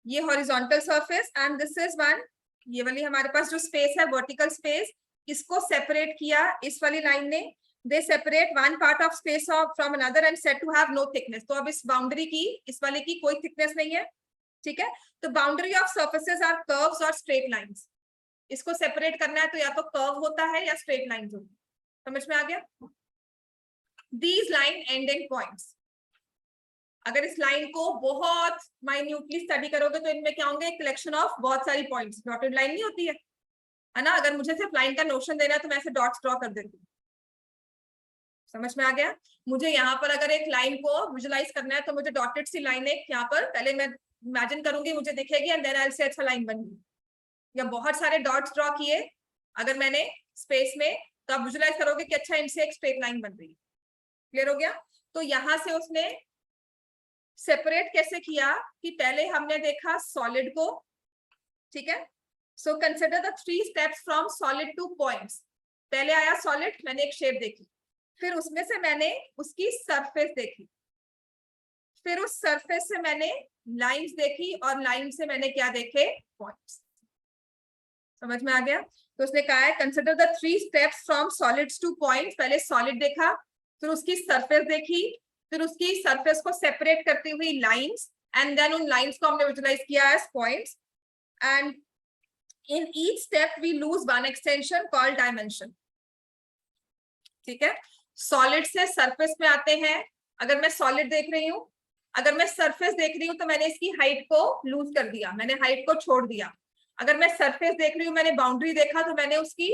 ये horizontal surface, and this is one, ये वाली हमारे पास जो स्पेस है वर्टिकल स्पेस, इसको सेपरेट किया इस वाली लाइन ने। They separate one part of space of from another and said to have no thickness. तो अब इस बाउंड्री की, इस वाले की कोई थिकनेस नहीं है। ठीक है, तो boundary of surfaces are curves और स्ट्रेट लाइंस। इसको सेपरेट करना है तो या तो कर्व होता है या स्ट्रेट लाइंस होती है। समझ में आ गया? These line and in points. अगर इस लाइन को बहुत माइन्यूटली स्टडी करोगे तो इनमें क्या होंगे, कलेक्शन ऑफ बहुत सारी पॉइंट्स। डॉटेड लाइन नहीं होती है ना, अगर मुझे सिर्फ लाइन का नोशन देना है तो मैं ऐसे डॉट्स ड्रॉ कर देती हूँ। समझ में आ गया? मुझे यहाँ पर अगर एक लाइन को विजुलाइज करना है तो मुझे डॉटेड सी लाइन एक यहाँ पर पहले मैं इमेजिन करूंगी, मुझे दिखेगी, and then I will say अच्छा लाइन बन गई। या बहुत सारे डॉट्स ड्रॉ किए अगर मैंने स्पेस में, तो आप विजुलाइज करोगे कि अच्छा इनसे एक स्ट्रेट लाइन बन रही है। क्लियर हो गया? तो यहां से उसने सेपरेट कैसे किया कि पहले हमने देखा सॉलिड को, ठीक है, so consider the 3 steps from solid two points. पहले आया सॉलिड, मैंने एक शेप देखी, फिर उसमें से मैंने उसकी सरफेस देखी, फिर उस सरफेस से मैंने लाइंस देखी, और लाइन से मैंने क्या देखे, पॉइंट्स। समझ में आ गया? तो उसने कहा है consider the 3 steps from solids two points. पहले सॉलिड देखा, फिर उसकी सरफेस देखी, फिर उसकी सरफेस को सेपरेट करती हुई लाइंस, एंड देन उन लाइंस को हमने विजुलाइज किया as points. And in each step we lose one extension called dimension. ठीक है, सॉलिड से सरफेस में आते हैं। अगर मैं सॉलिड देख रही हूँ, अगर मैं सरफेस देख रही हूँ तो मैंने इसकी हाइट को लूज कर दिया, मैंने हाइट को छोड़ दिया। अगर मैं सरफेस देख रही हूँ, मैंने बाउंड्री देखा तो मैंने उसकी,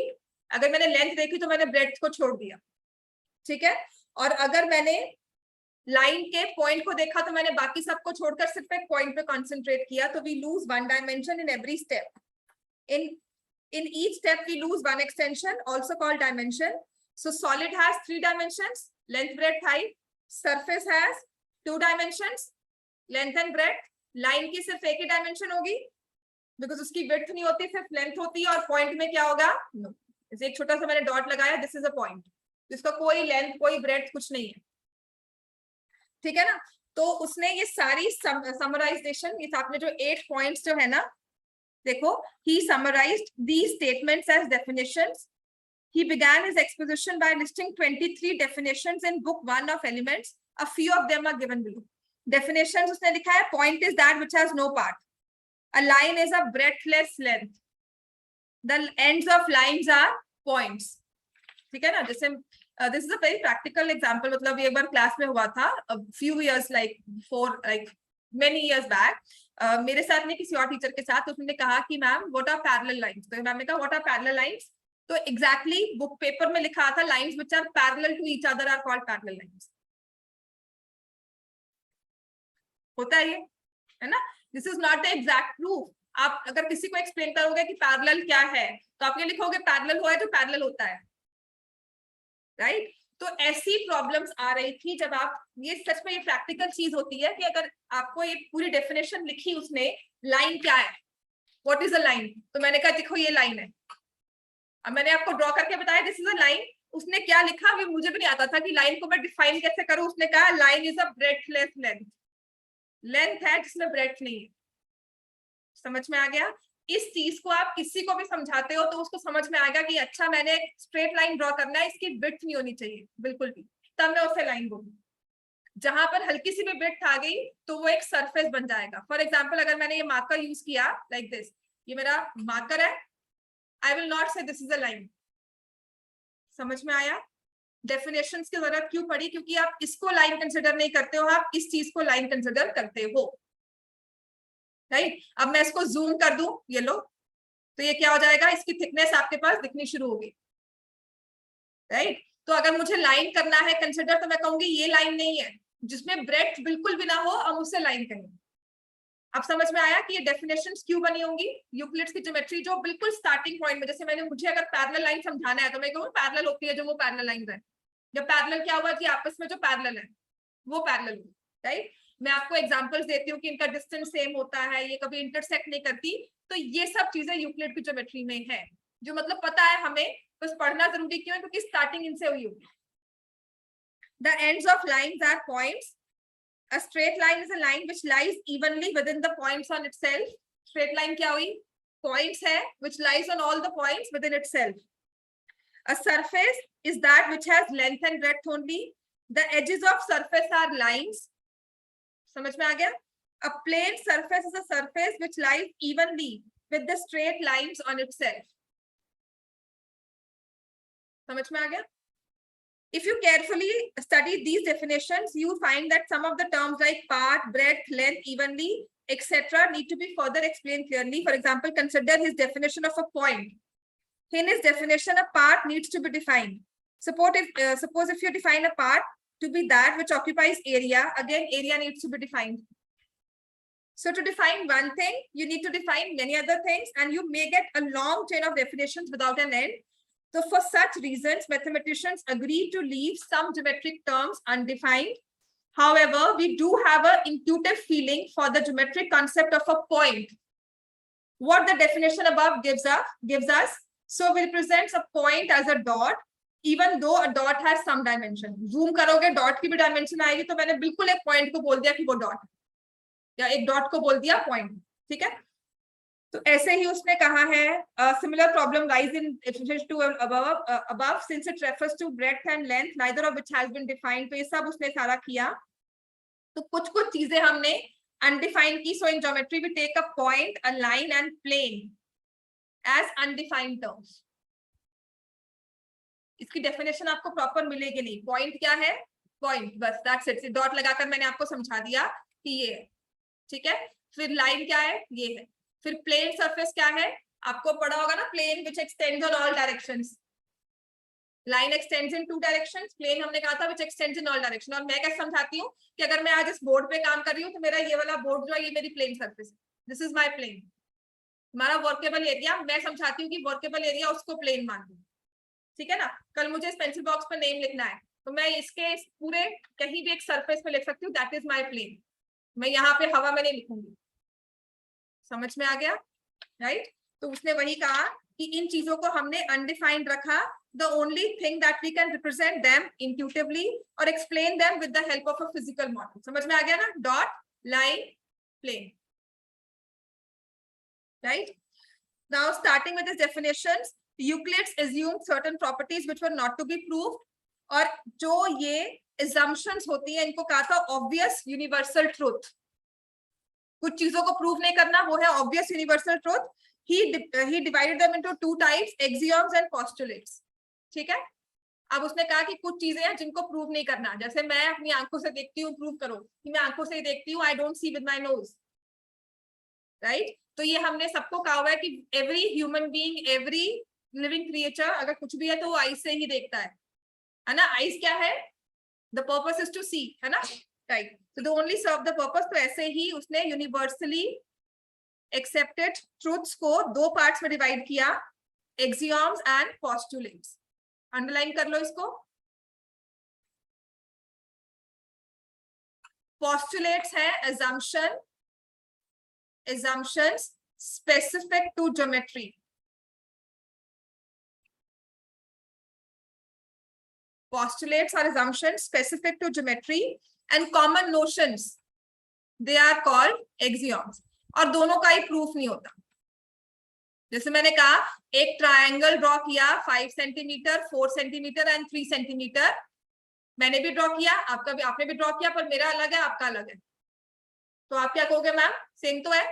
अगर मैंने लेंथ देखी तो मैंने ब्रेड्थ को छोड़ दिया। ठीक है, और अगर मैंने लाइन के पॉइंट को देखा तो मैंने बाकी सबको छोड़कर सिर्फ एक पॉइंट पे कंसंट्रेट किया। तो we lose one dimension in every step. in each step we lose one extension also called dimension. So solid has 3 dimensions, length, breadth, height. Surface has 2 dimensions, length and breadth. line की सिर्फ एक ही dimension होगी because उसकी width नहीं होती, सिर्फ length होती है। और पॉइंट में क्या होगा, नो, जैसे एक छोटा सा मैंने डॉट लगाया, दिस इज अ पॉइंट, जिसका कोई लेंथ कोई ब्रेड्थ कुछ नहीं है। ठीक है ना? तो उसने ये सारी समराइजेशन, ये आपने जो 8 पॉइंट्स जो है ना, देखो, he summarized these statements as definitions. He began his exposition by listing 23 definitions in book 1 of Elements. A few of them are given below. Definitions उसने लिखा है, point is that which has no part. A line is a breadthless length. The ends of lines are points. ठीक है ना? जैसे this is a very practical example. मतलब ये एक बार क्लास में हुआ था, a few years like many years back. मेरे साथ नहीं, किसी और टीचर के साथ। उसने कहा कि ma'am what are parallel lines. तो मैम ने कहा व्हाट आर पैरेलल लाइंस। तो एग्जैक्टली बुक पेपर में लिखा था lines which are parallel to each other are called parallel lines. होता है ये, है ना? This is not the exact proof. आप अगर किसी को एक्सप्लेन करोगे कि पैरेलल क्या है तो आप ये लिखोगे पैरेलल हुआ है तो पैरेलल होता है, राइट? तो ऐसी प्रॉब्लम्स आ रही थी जब आप, ये सच में ये प्रैक्टिकल चीज होती है कि अगर आपको ये पूरी डेफिनेशन लिखी उसने, लाइन क्या है, व्हाट इज अ लाइन, तो मैंने कहा देखो ये लाइन है। अब मैंने आपको ड्रॉ करके बताया दिस इज अ लाइन, उसने क्या लिखा अभी मुझे भी नहीं आता था कि लाइन को मैं डिफाइन कैसे करूं। उसने कहा line is a breadthless length, length है जिसमें ब्रेडथ नहीं है। समझ में आ गया? इस चीज को आप किसी को भी समझाते हो तो उसको समझ में आएगा कि अच्छा मैंने एक स्ट्रेट लाइन ड्रॉ करना है, इसकी विड्थ नहीं होनी चाहिए बिल्कुल भी, तब मैं उसे लाइन बोलूँ। जहां पर हल्की सी भी विड्थ आ गई तो वो एक सरफेस बन जाएगा। फॉर एग्जाम्पल अगर मैंने ये मार्कर यूज किया लाइक दिस, ये मेरा मार्कर है, आई विल नॉट से दिस इज अ लाइन। समझ में आया? डेफिनेशंस की जरूरत क्यों पड़ी? क्योंकि आप इसको लाइन कंसिडर नहीं करते हो, आप इस चीज को लाइन कंसिडर करते हो। राइट? अब मैं इसको जूम कर दूं, ये लो, तो ये क्या हो जाएगा, इसकी थिकनेस आपके पास दिखनी शुरू होगी। राइट? तो अगर मुझे लाइन करना है कंसिडर, तो मैं कहूंगी ये लाइन नहीं है, जिसमें ब्रेड्थ बिल्कुल भी ना हो, हम उससे लाइन कहेंगे। अब समझ में आया कि ये डेफिनेशंस क्यों बनी होंगी? यूक्लिड्स की ज्योमेट्री जो बिल्कुल स्टार्टिंग पॉइंट में, जैसे मुझे अगर पैरेलल लाइन समझाना है तो मैं कहूँ पैरेलल होती है जो वो पैरेलल लाइन है। जब पैरेलल क्या हुआ कि आपस में जो पैरेलल है वो पैरेलल हुई। राइट? मैं आपको एग्जांपल्स देती हूँ कि इनका डिस्टेंस सेम होता है, ये कभी इंटरसेक्ट नहीं करती। तो ये सब चीजें यूक्लिड की ज्योमेट्री में है, जो मतलब पता है हमें, बस पढ़ना जरूरी क्यों है? क्योंकि स्टार्टिंग इनसे हुई होगी। The ends of lines are points. A straight line is a line which lies evenly within the points on itself. Straight line क्या हुई? Points है which lies on all the points within itself. A surface is that which has length and breadth only. The edges of surface are lines. समझ में आ गया? A plane surface is a surface which lies evenly with the straight lines on itself. समझ में आ गया? If you carefully study these definitions, you find that some of the terms like part, breadth, length, evenly, etc. need to be further explained clearly. For example, consider his definition of a point. In his definition, a part needs to be defined. Suppose if you define a part to be that which occupies area, again, area needs to be defined. So to define one thing, you need to define many other things, and you may get a long chain of definitions without an end. So for such reasons, mathematicians agree to leave some geometric terms undefined. However, we do have an intuitive feeling for the geometric concept of a point. What the definition above gives us. So we represent a point as a dot, even though a dot has some dimension. Zoom करोगे dot की भी dimension आएगी, तो मैंने बिल्कुल एक point को बोल दिया कि वो dot, या एक dot को बोल दिया point. ठीक है? तो ऐसे ही उसने कहा है similar problem lies in two above since it refers to breadth and length neither of which has been defined. तो ये सब उसने सारा किया. तो कुछ कुछ चीजें हमने अनडिफाइंड की. So in geometry we take a point, a line and plane as undefined terms. इसकी डेफिनेशन आपको प्रॉपर मिलेगी नहीं. पॉइंट क्या है? पॉइंट, बस दैट्स इट. डॉट लगाकर मैंने आपको समझा दिया कि ये है. ठीक है? फिर लाइन क्या है? ये है. फिर प्लेन सरफेस क्या है? आपको पढ़ा होगा ना, plane which extends on all directions. Line extends in two directions, plane हमने कहा था which extends in all direction. और मैं कैसे समझाती हूँ कि अगर मैं आज इस बोर्ड पे काम कर रही हूँ तो मेरा ये वाला बोर्ड जो है ये मेरी प्लेन सरफेस है. This is my plane. हमारा वर्केबल एरिया, मैं समझाती हूँ कि वर्केबल एरिया उसको प्लेन मान लूँ. ठीक है ना? कल मुझे इस पेंसिल बॉक्स पर नेम लिखना है तो मैं इसके पूरे कहीं भी एक सरफेस पे लिख सकती हूँ, दैट इज माय प्लेन. मैं यहाँ पे हवा में नहीं लिखूंगी. समझ में आ गया? राइट? तो उसने वही कहा कि इन चीजों को हमने अनडिफाइंड रखा. The only thing that we can represent them intuitively or explain them with the help of a physical model. समझ में आ गया ना? Dot, line, plane. Right? Now, starting with these definitions, Euclid assumed certain properties which were not to be proved. और जो ये assumptions होती है, इनको कहा था obvious universal truth. कुछ चीजों को प्रूव नहीं करना, वो है obvious universal truth. He divided them into two types, axioms and postulates. ठीक है? अब उसने कहा कि कुछ चीजें हैं जिनको प्रूव नहीं करना. जैसे मैं अपनी आंखों से देखती हूँ, प्रूव करो कि मैं आंखों से ही देखती हूँ. I don't see with my knows. Right? तो ये हमने सबको कहा हुआ है कि every human being, every living creature, अगर कुछ भी है तो वो आईज से ही देखता है ना? आईज क्या है? The purpose is to see, है ना? राइट. तो they only serve the purpose. तो ऐसे ही उसने यूनिवर्सली एक्सेप्टेड ट्रूथ्स को दो पार्ट्स में डिवाइड किया, एक्सियम्स एंड पोस्टुलेट्स. अंडरलाइन कर लो इसको. पोस्टुलेट्स है assumptions specific to geometry. postulates or assumptions specific to geometry and common notions, they are called axioms. और दोनों का ही प्रूफ नहीं होता. जैसे मैंने कहा एक ट्रायंगल ड्रॉ किया 5 सेंटीमीटर, 4 सेंटीमीटर एंड 3 सेंटीमीटर. मैंने भी ड्रॉ किया, आपने भी ड्रॉ किया, पर मेरा अलग है, आपका अलग है. तो आप क्या कहोगे मैम, सेम तो है.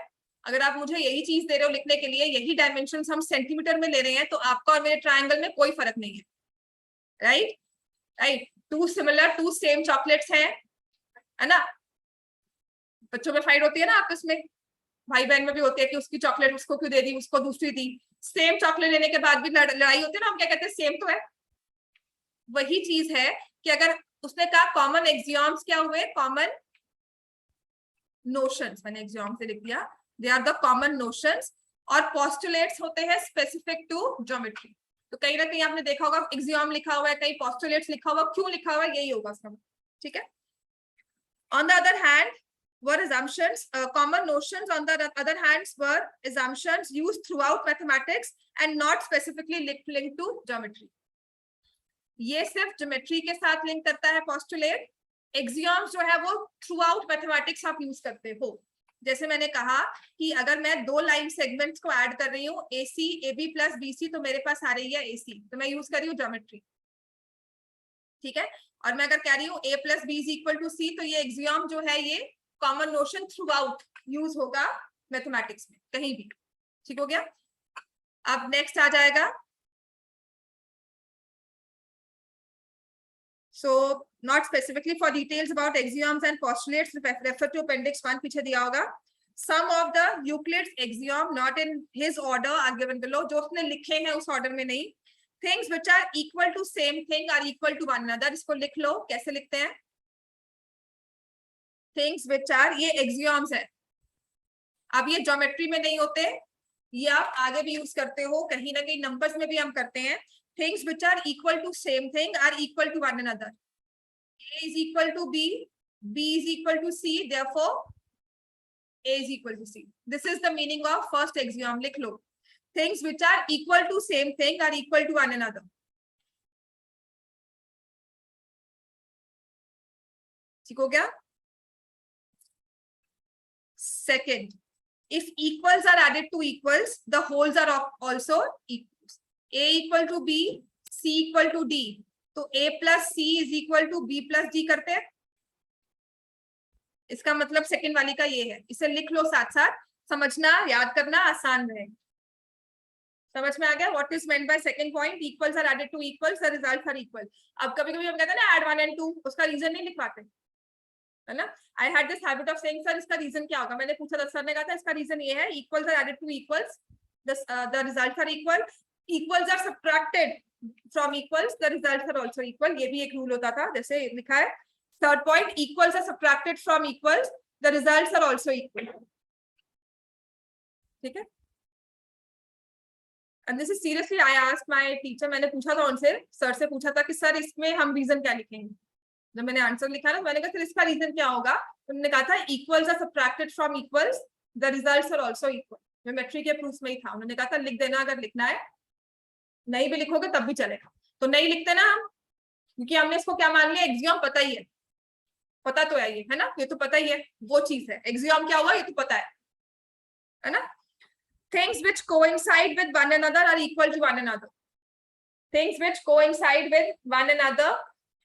अगर आप मुझे यही चीज दे रहे हो लिखने के लिए, यही डायमेंशंस हम सेंटीमीटर में ले रहे हैं, तो आपका और मेरे ट्रायंगल में कोई फर्क नहीं है. Right right. 2 similar 2 same chocolates हैं, है ना. बच्चों में फाइट होती है ना आपस में, भाई बहन में भी होती है कि उसकी चॉकलेट उसको क्यों दे दी, उसको दूसरी दी. सेम चॉकलेट लेने के बाद भी लड़ाई होती है ना. हम क्या कहते हैं, सेम तो है. वही चीज है कि अगर उसने कहा कॉमन एक्सियोम्स क्या हुए, कॉमन नोशंस. मैंने एक्सियोम से लिख दिया, they are the common notions. और पोस्टुलेट्स होते हैं स्पेसिफिक टू ज्योमेट्री. तो कहीं ना कहीं आपने देखा होगा एक्सियोम लिखा हुआ है, कहीं पोस्टुलेट्स लिखा हुआ, क्यों लिखा हुआ है, यही होगा सब. ठीक है. On the other hand were assumptions, common notions on the other hands were assumptions used throughout mathematics and not specifically linked to geometry. ये सिर्फ ज्योमेट्री के साथ लिंक करता है postulate. एक्सियोम्स जो है वो थ्रूआउट मैथमेटिक्स आप यूज करते हो. जैसे मैंने कहा कि अगर मैं 2 लाइन सेगमेंट्स को ऐड कर रही हूँ, AC AB प्लस BC, तो मेरे पास आ रही है AC, तो मैं यूज कर रही हूँ ज्योमेट्री. ठीक है. और मैं अगर कह रही हूँ A plus B is equal to C, तो ये एक्सियोम जो है ये common notion throughout use होगा मैथमेटिक्स में, कहीं भी. ठीक हो गया. अब नेक्स्ट आ जाएगा. So not specifically for details about axioms and postulates, refer to appendix 1, पीछे दिया होगा. Some of the Euclid's axiom not in his order are given below. जो उसने लिखे हैं उस ऑर्डर में नहीं. Things which are equal to same thing are equal to one another. इसको लिख लो. कैसे लिखते हैं? Things which are, ये axioms है. अब ये ज्योमेट्री में नहीं होते, ये आप आगे भी यूज करते हो, कहीं ना कहीं नंबर्स में भी हम करते हैं. Things which are equal to same thing are equal to one another. A is equal to B, B is equal to C, therefore A is equal to C. This is the meaning of first axiom. लिख लो. Things which are equal to same thing are equal to one another. ठीक हो गया. Second, if equals are added to equals, the wholes are also equals. A equal to B, C equal to D. तो A plus C is equal to B plus D करते हैं. इसका मतलब second वाली का ये है. इसे लिख लो साथ साथ, समझना याद करना आसान रहे. समझ में आ गया what is meant by second point, equals are added to equals, the results are equal. अब कभी कभी हम कहते हैं ना ऐड 1 एंड 2, उसका रीजन नहीं लिख पाते, है ना. I had this habit of saying sir इसका रीजन क्या होगा. मैंने पूछा, सर ने कहा था इसका रीजन ये है, equals are added to equals, the results are equal. Equals are subtracted from equals, the results are also equal. ये भी एक रूल होता था, जैसे लिखा है. Third point, equals are subtracted from equals, the results are also equal. ठीक है. And this is seriously, I asked my teacher, मैंने पूछा था उनसे, सर से पूछा था कि सर इसमें हम रीजन क्या लिखेंगे. जब मैंने आंसर लिखा ना, मैंने कहा सर इसका रीजन क्या होगा. उन्होंने कहा था equals are subtracted from equals, the results are also equal. Geometry के प्रूफ में ही था. उन्होंने कहा था लिख देना अगर लिखना है, नहीं भी लिखोगे तब भी चलेगा. तो नहीं लिखते ना हम, क्योंकि हमने इसको क्या मान लिया, एक्सियोम पता ही है. पता तो है ये, है ना, ये तो पता ही है, वो चीज है. एक्सियोम क्या हुआ ये तो पता है ना. Things which coincide with one another are equal to one another. Things which coincide with one another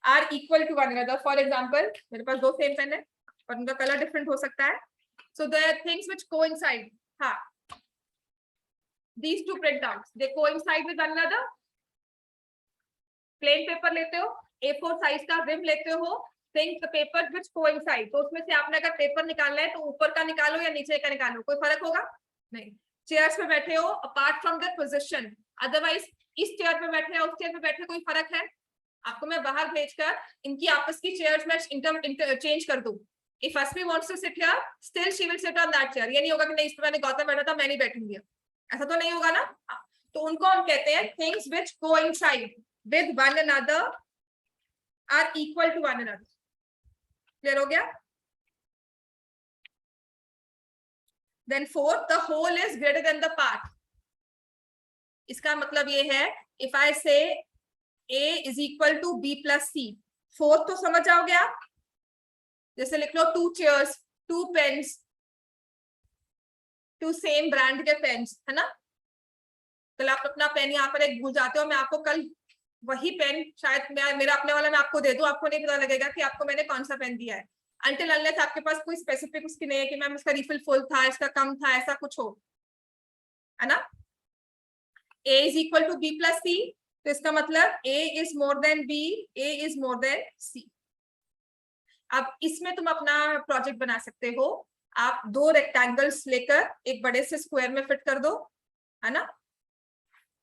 are equal to one another. For example, मेरे पास 2 सेम पेन है और उनका कलर डिफरेंट हो सकता है. So the things which coincide, हाँ, these two printouts, they coincide with one another. Plain paper लेते हो, A4 साइज का रिम लेते हो, think the paper which coincide. तो उसमें से आपने अगर पेपर निकालना है तो ऊपर का निकालो या नीचे का निकालो, कोई फर्क होगा नहीं. चेयर्स पे बैठे हो, apart from the position, otherwise इस चेयर पे बैठे हो उस चेयर पे बैठे, कोई फर्क है. आपको मैं बाहर भेजकर इनकी आपस की चेयर्स में चेंज कर दूं. If Asmi wants to sit here, still she will sit on that chair. ये नहीं होगा कि नहीं इस पे मैंने गौतम बैठा था मैं नहीं बैठूंगी, ऐसा तो नहीं होगा ना. तो उनको हम कहते हैं things which coincide with one another are equal to one another. Clear हो गया. Then fourth, the whole is greater than the part. इसका मतलब ये है, if I say A is equal to B plus C. Fourth तो समझ जाओगे आप, जैसे लिख लो 2 चेयर्स, 2 पेन्स, 2 सेम ब्रांड के पेन्स, है ना। कल आप अपना पेन यहाँ पर एक भूल जाते हो, मैं आपको कल वही पेन शायद मेरा अपने वाला मैं आपको दे दूं, आपको नहीं पता लगेगा कि आपको मैंने कौन सा पेन दिया है, अनटिल अनलेस आपके पास कोई स्पेसिफिक उसकी नहीं है कि मैम इसका रिफिल फुल था, इसका कम था, ऐसा कुछ हो, है ना। A is equal to B plus c, तो इसका मतलब A is more than B, A is more than C। अब इसमें तुम अपना प्रोजेक्ट बना सकते हो, आप 2 रेक्टेंगल्स लेकर एक बड़े से स्क्वायर में फिट कर दो, है ना।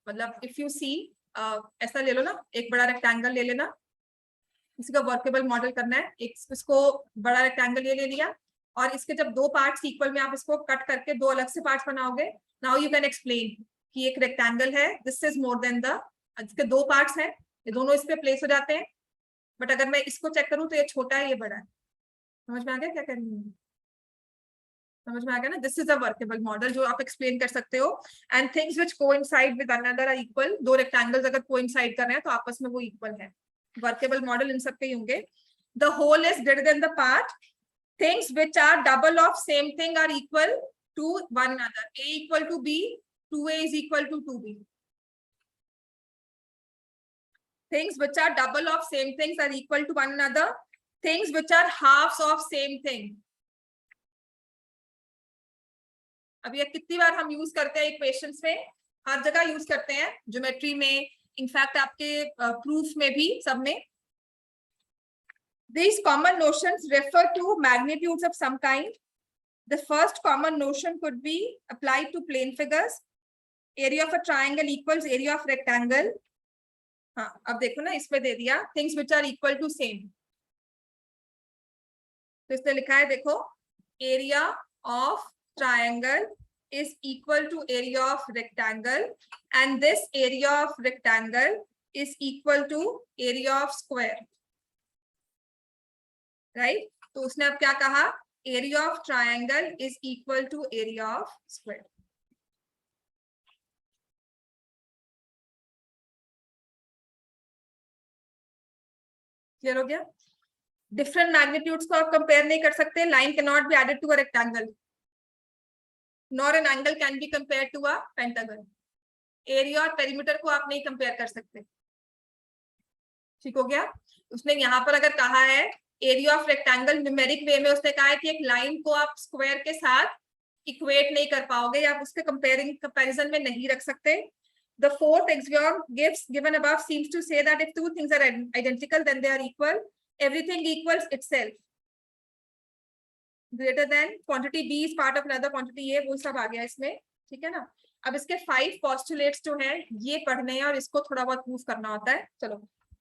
मतलब इफ यू सी ऐसा ले लो ना, एक बड़ा रेक्टेंगल ले लेना, इसी का वर्केबल मॉडल करना है, एक इसको बड़ा रेक्टेंगल ये ले लिया, और इसके जब 2 पार्ट्स इक्वल में आप इसको कट करके 2 अलग से पार्ट्स बनाओगे, नाउ यू कैन एक्सप्लेन कि एक रेक्टेंगल है, this is more then the, इसके 2 पार्ट्स हैं, ये दोनों इस पे प्लेस हो जाते हैं, बट अगर मैं इसको चेक करूं तो ये छोटा है, ये बड़ा है। समझ में आ गया क्या करनी है? समझ में आ गया ना। This is a workable model जो आप एक्सप्लेन कर सकते हो, and things which coincide with another are equal. 2 rectangles अगर कोइंसाइड कर रहे हैं तो आपस में वो इक्वल है। वर्केबल मॉडल इन सब के ही होंगे। The whole is greater than the part, things which are double of same thing are equal to one another, a equal to b, 2a is equal to 2b. Things which are double of same things are equal to one another. Things which are halves of same thing. अब ये कितनी बार हम use करते हैं equations में, हर जगह use करते हैं, ज्योमेट्री में, इनफैक्ट आपके प्रूफ में भी, सब में। These common notions refer to magnitudes of some kind. The first common notion could be applied to plane figures. Area of a triangle equals area of rectangle. हाँ, अब देखो ना, इस पे दे दिया things which are equal to same, तो इसने लिखा है देखो, area of triangle is equal to area of rectangle, and this area of rectangle is equal to area of square, right? तो उसने अब क्या कहा, area of triangle is equal to area of square. Clear हो गया? Different magnitudes को आप compare नहीं कर सकते, line can not be added to a rectangle, nor an angle can be compare to a pentagon. Area और perimeter को आप नहीं कंपेयर कर सकते, ठीक हो गया। उसने यहाँ पर अगर कहा है एरिया ऑफ रेक्टेंगल, न्यूमेरिक वे में उसने कहा है कि एक लाइन को आप स्क्वायर के साथ इक्वेट नहीं कर पाओगे, या आप उसके कंपैरिजन में नहीं रख सकते। The fourth axiom given above seems to say that if two things are identical, then they are equal. Everything equals itself. Greater than quantity B is part of another quantity A, वो सब आ गया इसमें, ठीक है ना। अब इसके 5 postulates जो हैं ये पढ़ने हैं और इसको थोड़ा बहुत प्रूफ करना होता है। चलो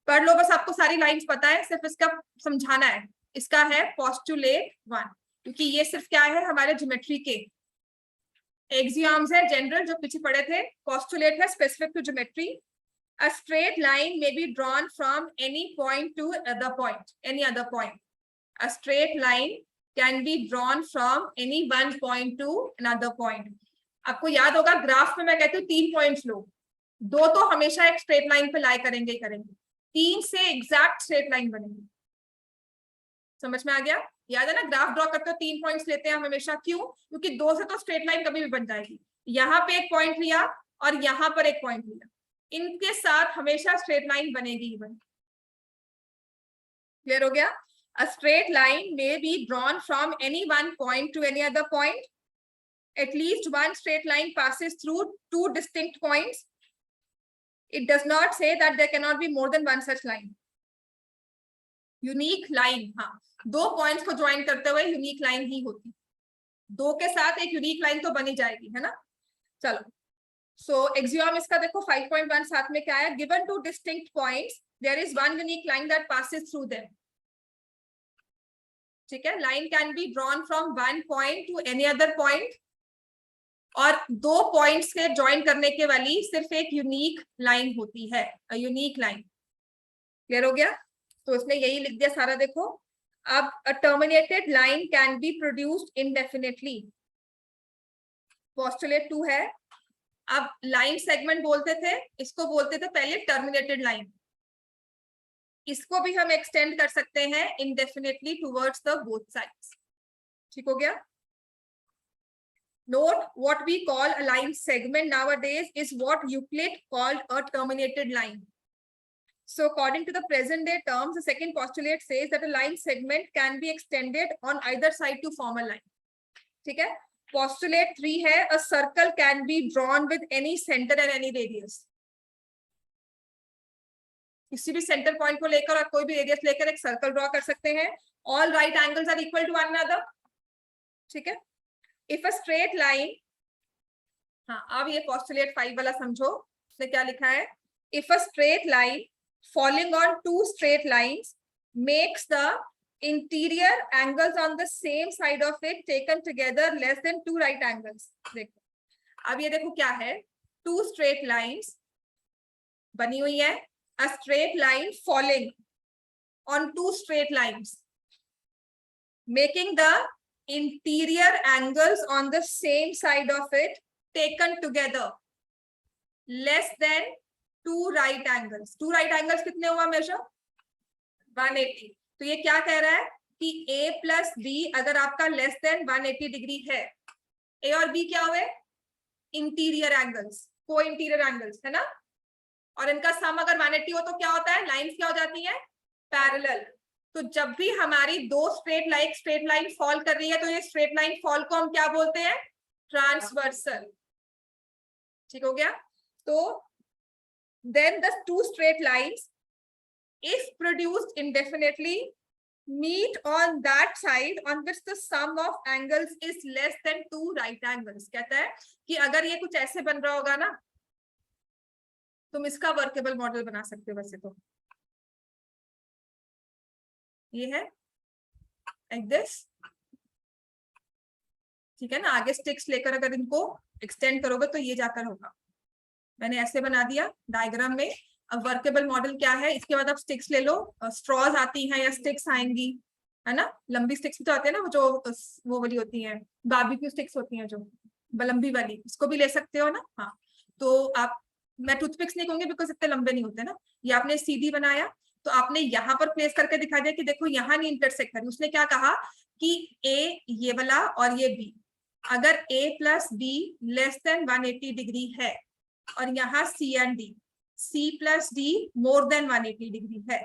पढ़ लो, बस आपको सारी लाइंस पता है, सिर्फ इसका समझाना है। इसका है postulate 1, क्योंकि ये सिर्फ क्या है, हमारे ज्योमेट्री के एक्सियम्स है जनरल जो पीछे पढ़े थे। postulate है specific to geometry. A straight line may be drawn from any point to other point, any other point. A straight line can be drawn from any one point to another point. आपको याद होगा graph में मैं कहती हूँ 3 points लो, 2 तो हमेशा एक स्ट्रेट लाइन पे लाई करेंगे ही करेंगे, 3 से एग्जैक्ट स्ट्रेट लाइन बनेगी। समझ में आ गया? याद है ना, ग्राफ ड्रॉ करते हो 3 पॉइंट्स लेते हैं हम हमेशा, क्यों? क्योंकि 2 से तो स्ट्रेट लाइन कभी भी बन जाएगी। यहाँ पे एक पॉइंट लिया और यहाँ पर एक पॉइंट लिया, इनके साथ हमेशा स्ट्रेट लाइन बनेगी ही बनेगी। क्लियर हो गया? A straight line may be drawn from any one point to any other point. At least one straight line passes through 2 distinct points. It does not say that there cannot be more than one such line. Unique line, हाँ, 2 points को join करते हुए unique line ही होती, 2 के साथ एक unique line तो बनी जाएगी, है ना। चलो, सो एक्सियम इसका देखो 5.1 साथ में क्या है, given 2 distinct points there is one unique line that passes through them. ठीक है, line can be drawn from one point to any other point, और 2 पॉइंट्स के ज्वाइन करने के वाली सिर्फ एक यूनिक लाइन होती है, यूनिक लाइन। क्लियर हो गया? तो इसने यही लिख दिया सारा, देखो। अब a terminated line can be produced indefinitely, postulate 2 है। अब लाइन सेगमेंट बोलते थे, इसको बोलते थे पहले टर्मिनेटेड लाइन, इसको भी हम एक्सटेंड कर सकते हैं indefinitely towards the both sides. ठीक हो गया? Note, what we call a line segment nowadays is what Euclid called a terminated line. So according to the present day terms, the second postulate says that a line segment can be extended on either side to form a line. ठीक है? Postulate 3 है, a circle can be drawn with any center and any radius. किसी भी centre point को लेकर और कोई भी रेडियस लेकर एक सर्कल ड्रॉ कर सकते हैं. All right angles are equal to one another. ठीक है? If a straight line, हाँ अब ये postulate 5 वाला समझो, इसने क्या लिखा है? If a straight line falling on two straight lines makes the interior angles on the same side of it taken together less than two right angles. देखो अब ये देखो क्या है, two straight lines बनी हुई है, a straight line falling on two straight lines making the interior angles on the same side of it taken together less than two right angles. Two right angles कितने हुआ major? 180. तो ये क्या कह रहा है कि a प्लस b अगर आपका लेस देन 180 डिग्री है, a और b क्या हुए? इंटीरियर एंगल्स, को इंटीरियर एंगल्स है ना, और इनका सम अगर 180 हो तो क्या होता है? लाइंस क्या हो जाती है? पैरेलल. तो जब भी हमारी दो स्ट्रेट लाइन फॉल कर रही है तो ये स्ट्रेट लाइन फॉल को हम क्या बोलते हैं? ट्रांसवर्सल. ठीक हो गया? तो then the two straight lines, if produced indefinitely, meet on that side on which the sum of angles is less than two right angles. कहता है कि अगर ये कुछ ऐसे बन रहा होगा ना, तुम इसका वर्केबल मॉडल बना सकते हो. वैसे तो ये है like this, ठीक है ना. आगे स्टिक्स लेकर अगर इनको एक्सटेंड करोगे तो ये जाकर होगा. मैंने ऐसे बना दिया डायग्राम में. अब वर्केबल मॉडल क्या है? इसके बाद आप स्टिक्स ले लो, स्ट्रॉज आती हैं या स्टिक्स आएंगी, है ना. लंबी स्टिक्स भी तो आती है ना, जो वो वाली होती हैं, बारबेक्यू स्टिक्स होती हैं जो लंबी वाली, इसको भी ले सकते हो ना. हाँ, तो आप, मैं टूथपिक्स नहीं कहूंगी बिकॉज इतने लंबे नहीं होते ना. ये आपने सीधी बनाया तो आपने यहाँ पर प्लेस करके दिखा दिया कि देखो यहाँ नहीं इंटरसेक्ट करें. उसने क्या कहा कि ए ये वाला और ये बी, अगर a plus b less than 180 degree है और यहाँ c and d, c plus d more than 180 degree है,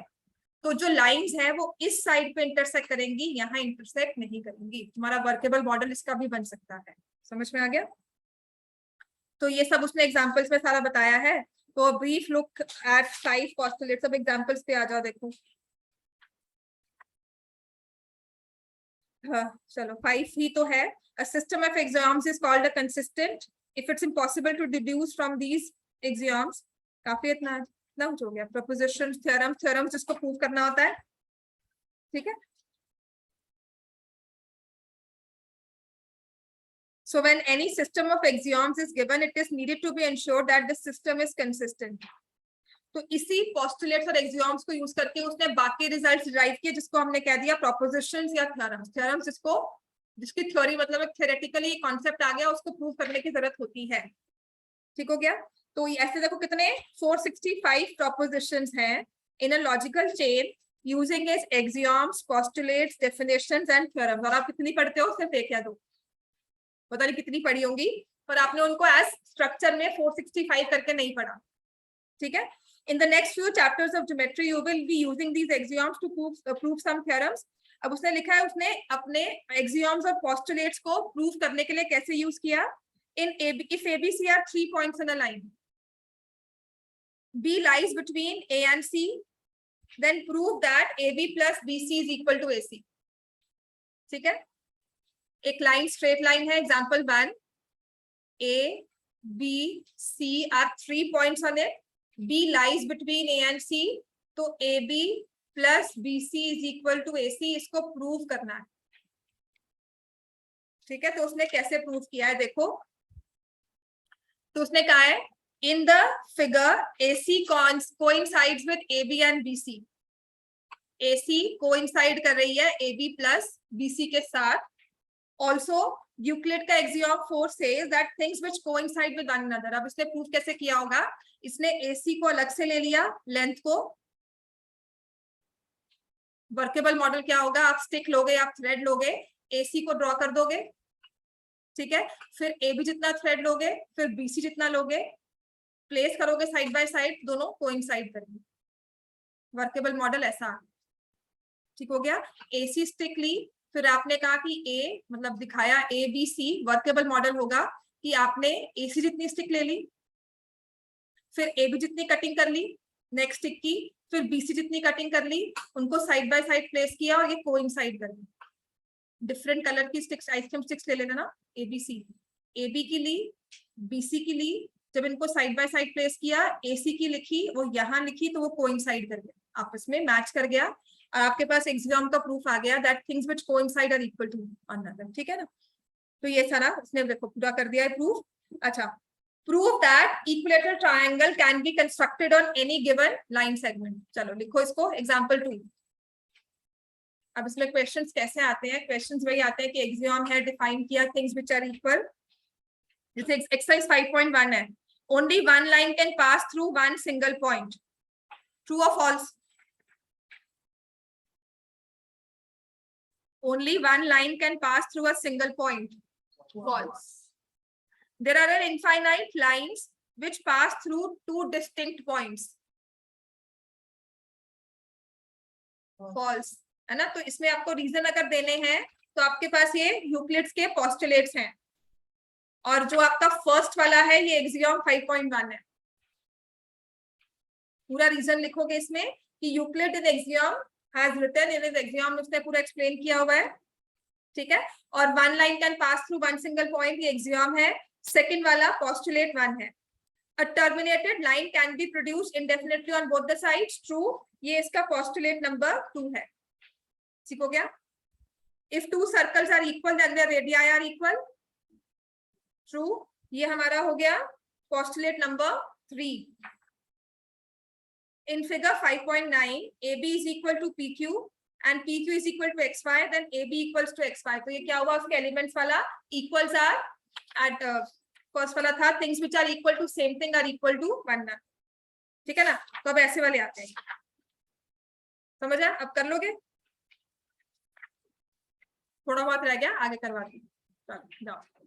तो जो लाइंस है वो इस साइड पे इंटरसेक्ट करेंगी, यहाँ इंटरसेक्ट नहीं करेंगी. तुम्हारा वर्केबल मॉडल इसका भी बन सकता है. समझ में आ गया? तो ये सब उसने एग्जांपल्स में सारा बताया है. तो ब्रीफ लुक एट 5 पोस्टुलेट्स. अब एग्जांपल्स पे आ जाओ. देखो हाँ चलो 5 ही तो है. A system of axioms is called a consistent if it's impossible to deduce from these axioms. काफी इतना हो गया. Propositions, theorems जिसको प्रूव करना होता है. ठीक है. So when any system of axioms is given, it is needed to be ensured that the system is consistent. तो इसी postulates और axioms को यूज करके उसने बाकी रिजल्ट्स डिराइव किए, जिसको हमने कह दिया propositions या theorems. Theorems जिसको, जिसकी थ्योरी मतलब एक थ्योरेटिकली कॉन्सेप्ट आ गया, उसको प्रूव करने की जरूरत होती है. ठीक हो गया? तो ऐसे देखो कितने 465 propositions हैं in a logical chain using its axioms, postulates, definitions and theorems. और आप कितनी पढ़ते हो? सिर्फ एक या दो, पता नहीं कितनी पढ़ी होंगी, पर आपने उनको एज स्ट्रक्चर में 465 करके नहीं पढ़ा. ठीक है. In the next few chapters of geometry, you will be using these axioms to prove some theorems. अब उसने लिखा है उसने अपने axioms और postulates को प्रूव करने के लिए कैसे यूज किया. In if ABC are 3 points in a line, B lies between A and C, then prove that AB plus BC is equal to AC. ठीक है. एक लाइन स्ट्रेट लाइन है. Example 1, A, B, C are 3 points on it. B lies between A and C, तो AB plus BC is equal to AC. इसको prove करना है. ठीक है. तो उसने कैसे प्रूव किया है देखो. तो उसने कहा है in the figure AC coincides with AB and BC. AC coincide कर रही है AB plus BC के साथ. Also, Euclid का axiom 4 says that things which coincide with one another. अब इसने प्रूफ कैसे किया होगा? इसने AC को अलग से ले लिया, लेंथ को, वर्केबल मॉडल क्या होगा, आप स्टिक लोगे, आप थ्रेड लोगे, AC को ड्रॉ कर दोगे, ठीक है, फिर AB जितना थ्रेड लोगे, फिर BC जितना लोगे, प्लेस करोगे साइड बाय साइड, दोनों कोइंसाइड करेंगे। वर्केबल मॉडल ऐसा, ठीक हो गया। AC स्टिक ली, फिर आपने कहा कि A मतलब दिखाया ABC, वर्केबल मॉडल होगा कि आपने AC जितनी स्टिक ले ली, फिर AB जितनी कटिंग कर ली नेक्स्ट स्टिक की, फिर BC जितनी कटिंग कर ली, उनको साइड बाय साइड प्लेस किया और ये कोइंसाइड कर ली। डिफरेंट कलर की स्टिक्स, आइसक्रीम स्टिक्स ले लेना ना, ABC, AB की ली, BC की ली, जब इनको साइड बाय साइड प्लेस किया, AC की लिखी, वो यहाँ लिखी, तो वो कोइंसाइड कर गया, आपस में मैच कर गया, और आपके पास एग्जाम का प्रूफ आ गया that things which coincide are equal to one another, ठीक है ना। तो ये सारा इसने देखो पूरा कर दिया है प्रूफ। अच्छा, prove that equilateral triangle can be constructed on any given line segment. चलो लिखो इसको, एग्जांपल 2। अब इसमें क्वेश्चंस कैसे आते हैं, क्वेश्चंस वही आते हैं कि एक्सियम है, डिफाइन किया थिंग्स व्हिच आर इक्वल, जैसे एक्सरसाइज 5.1 है, only one line can pass through one single point, true और false? Only one line can pass through a single point. False. There are an infinite lines which pass through two distinct points. False. है ना, तो इसमें आपको reason अगर देने हैं तो आपके पास ये यूक्लिड्स के पोस्टुलेट्स हैं, और जो आपका फर्स्ट वाला है ये एक्सियम 5.1 है। पूरा रीजन लिखोगे इसमें कि Euclid in axiom has written in his axiom, उसने पूरा एक्सप्लेन किया हुआ है, ठीक है। और one line can pass through one single point, ये एग्जियम है। सेकंड वाला पोस्टुलेट 1 है। A terminated line can be produced indefinitely on both the sides, true, ये इसका पोस्टुलेट नंबर 2 है, ठीक हो गया। If two circles are equal then their radii are equal, true, ये हमारा हो गया postulate number 3। In figure 5.9, AB is equal to PQ and PQ is equal to XY, then AB equals to XY. तो ये क्या हुआ, उसके elements वाला इक्वल्स आर एट, फर्स्ट वाला था things which are equal to same thing are equal to one, ठीक है ना। तो अब ऐसे वाले आते हैं, समझा, अब कर लोगे, थोड़ा बहुत रह गया, आगे करवा दी, जाओ।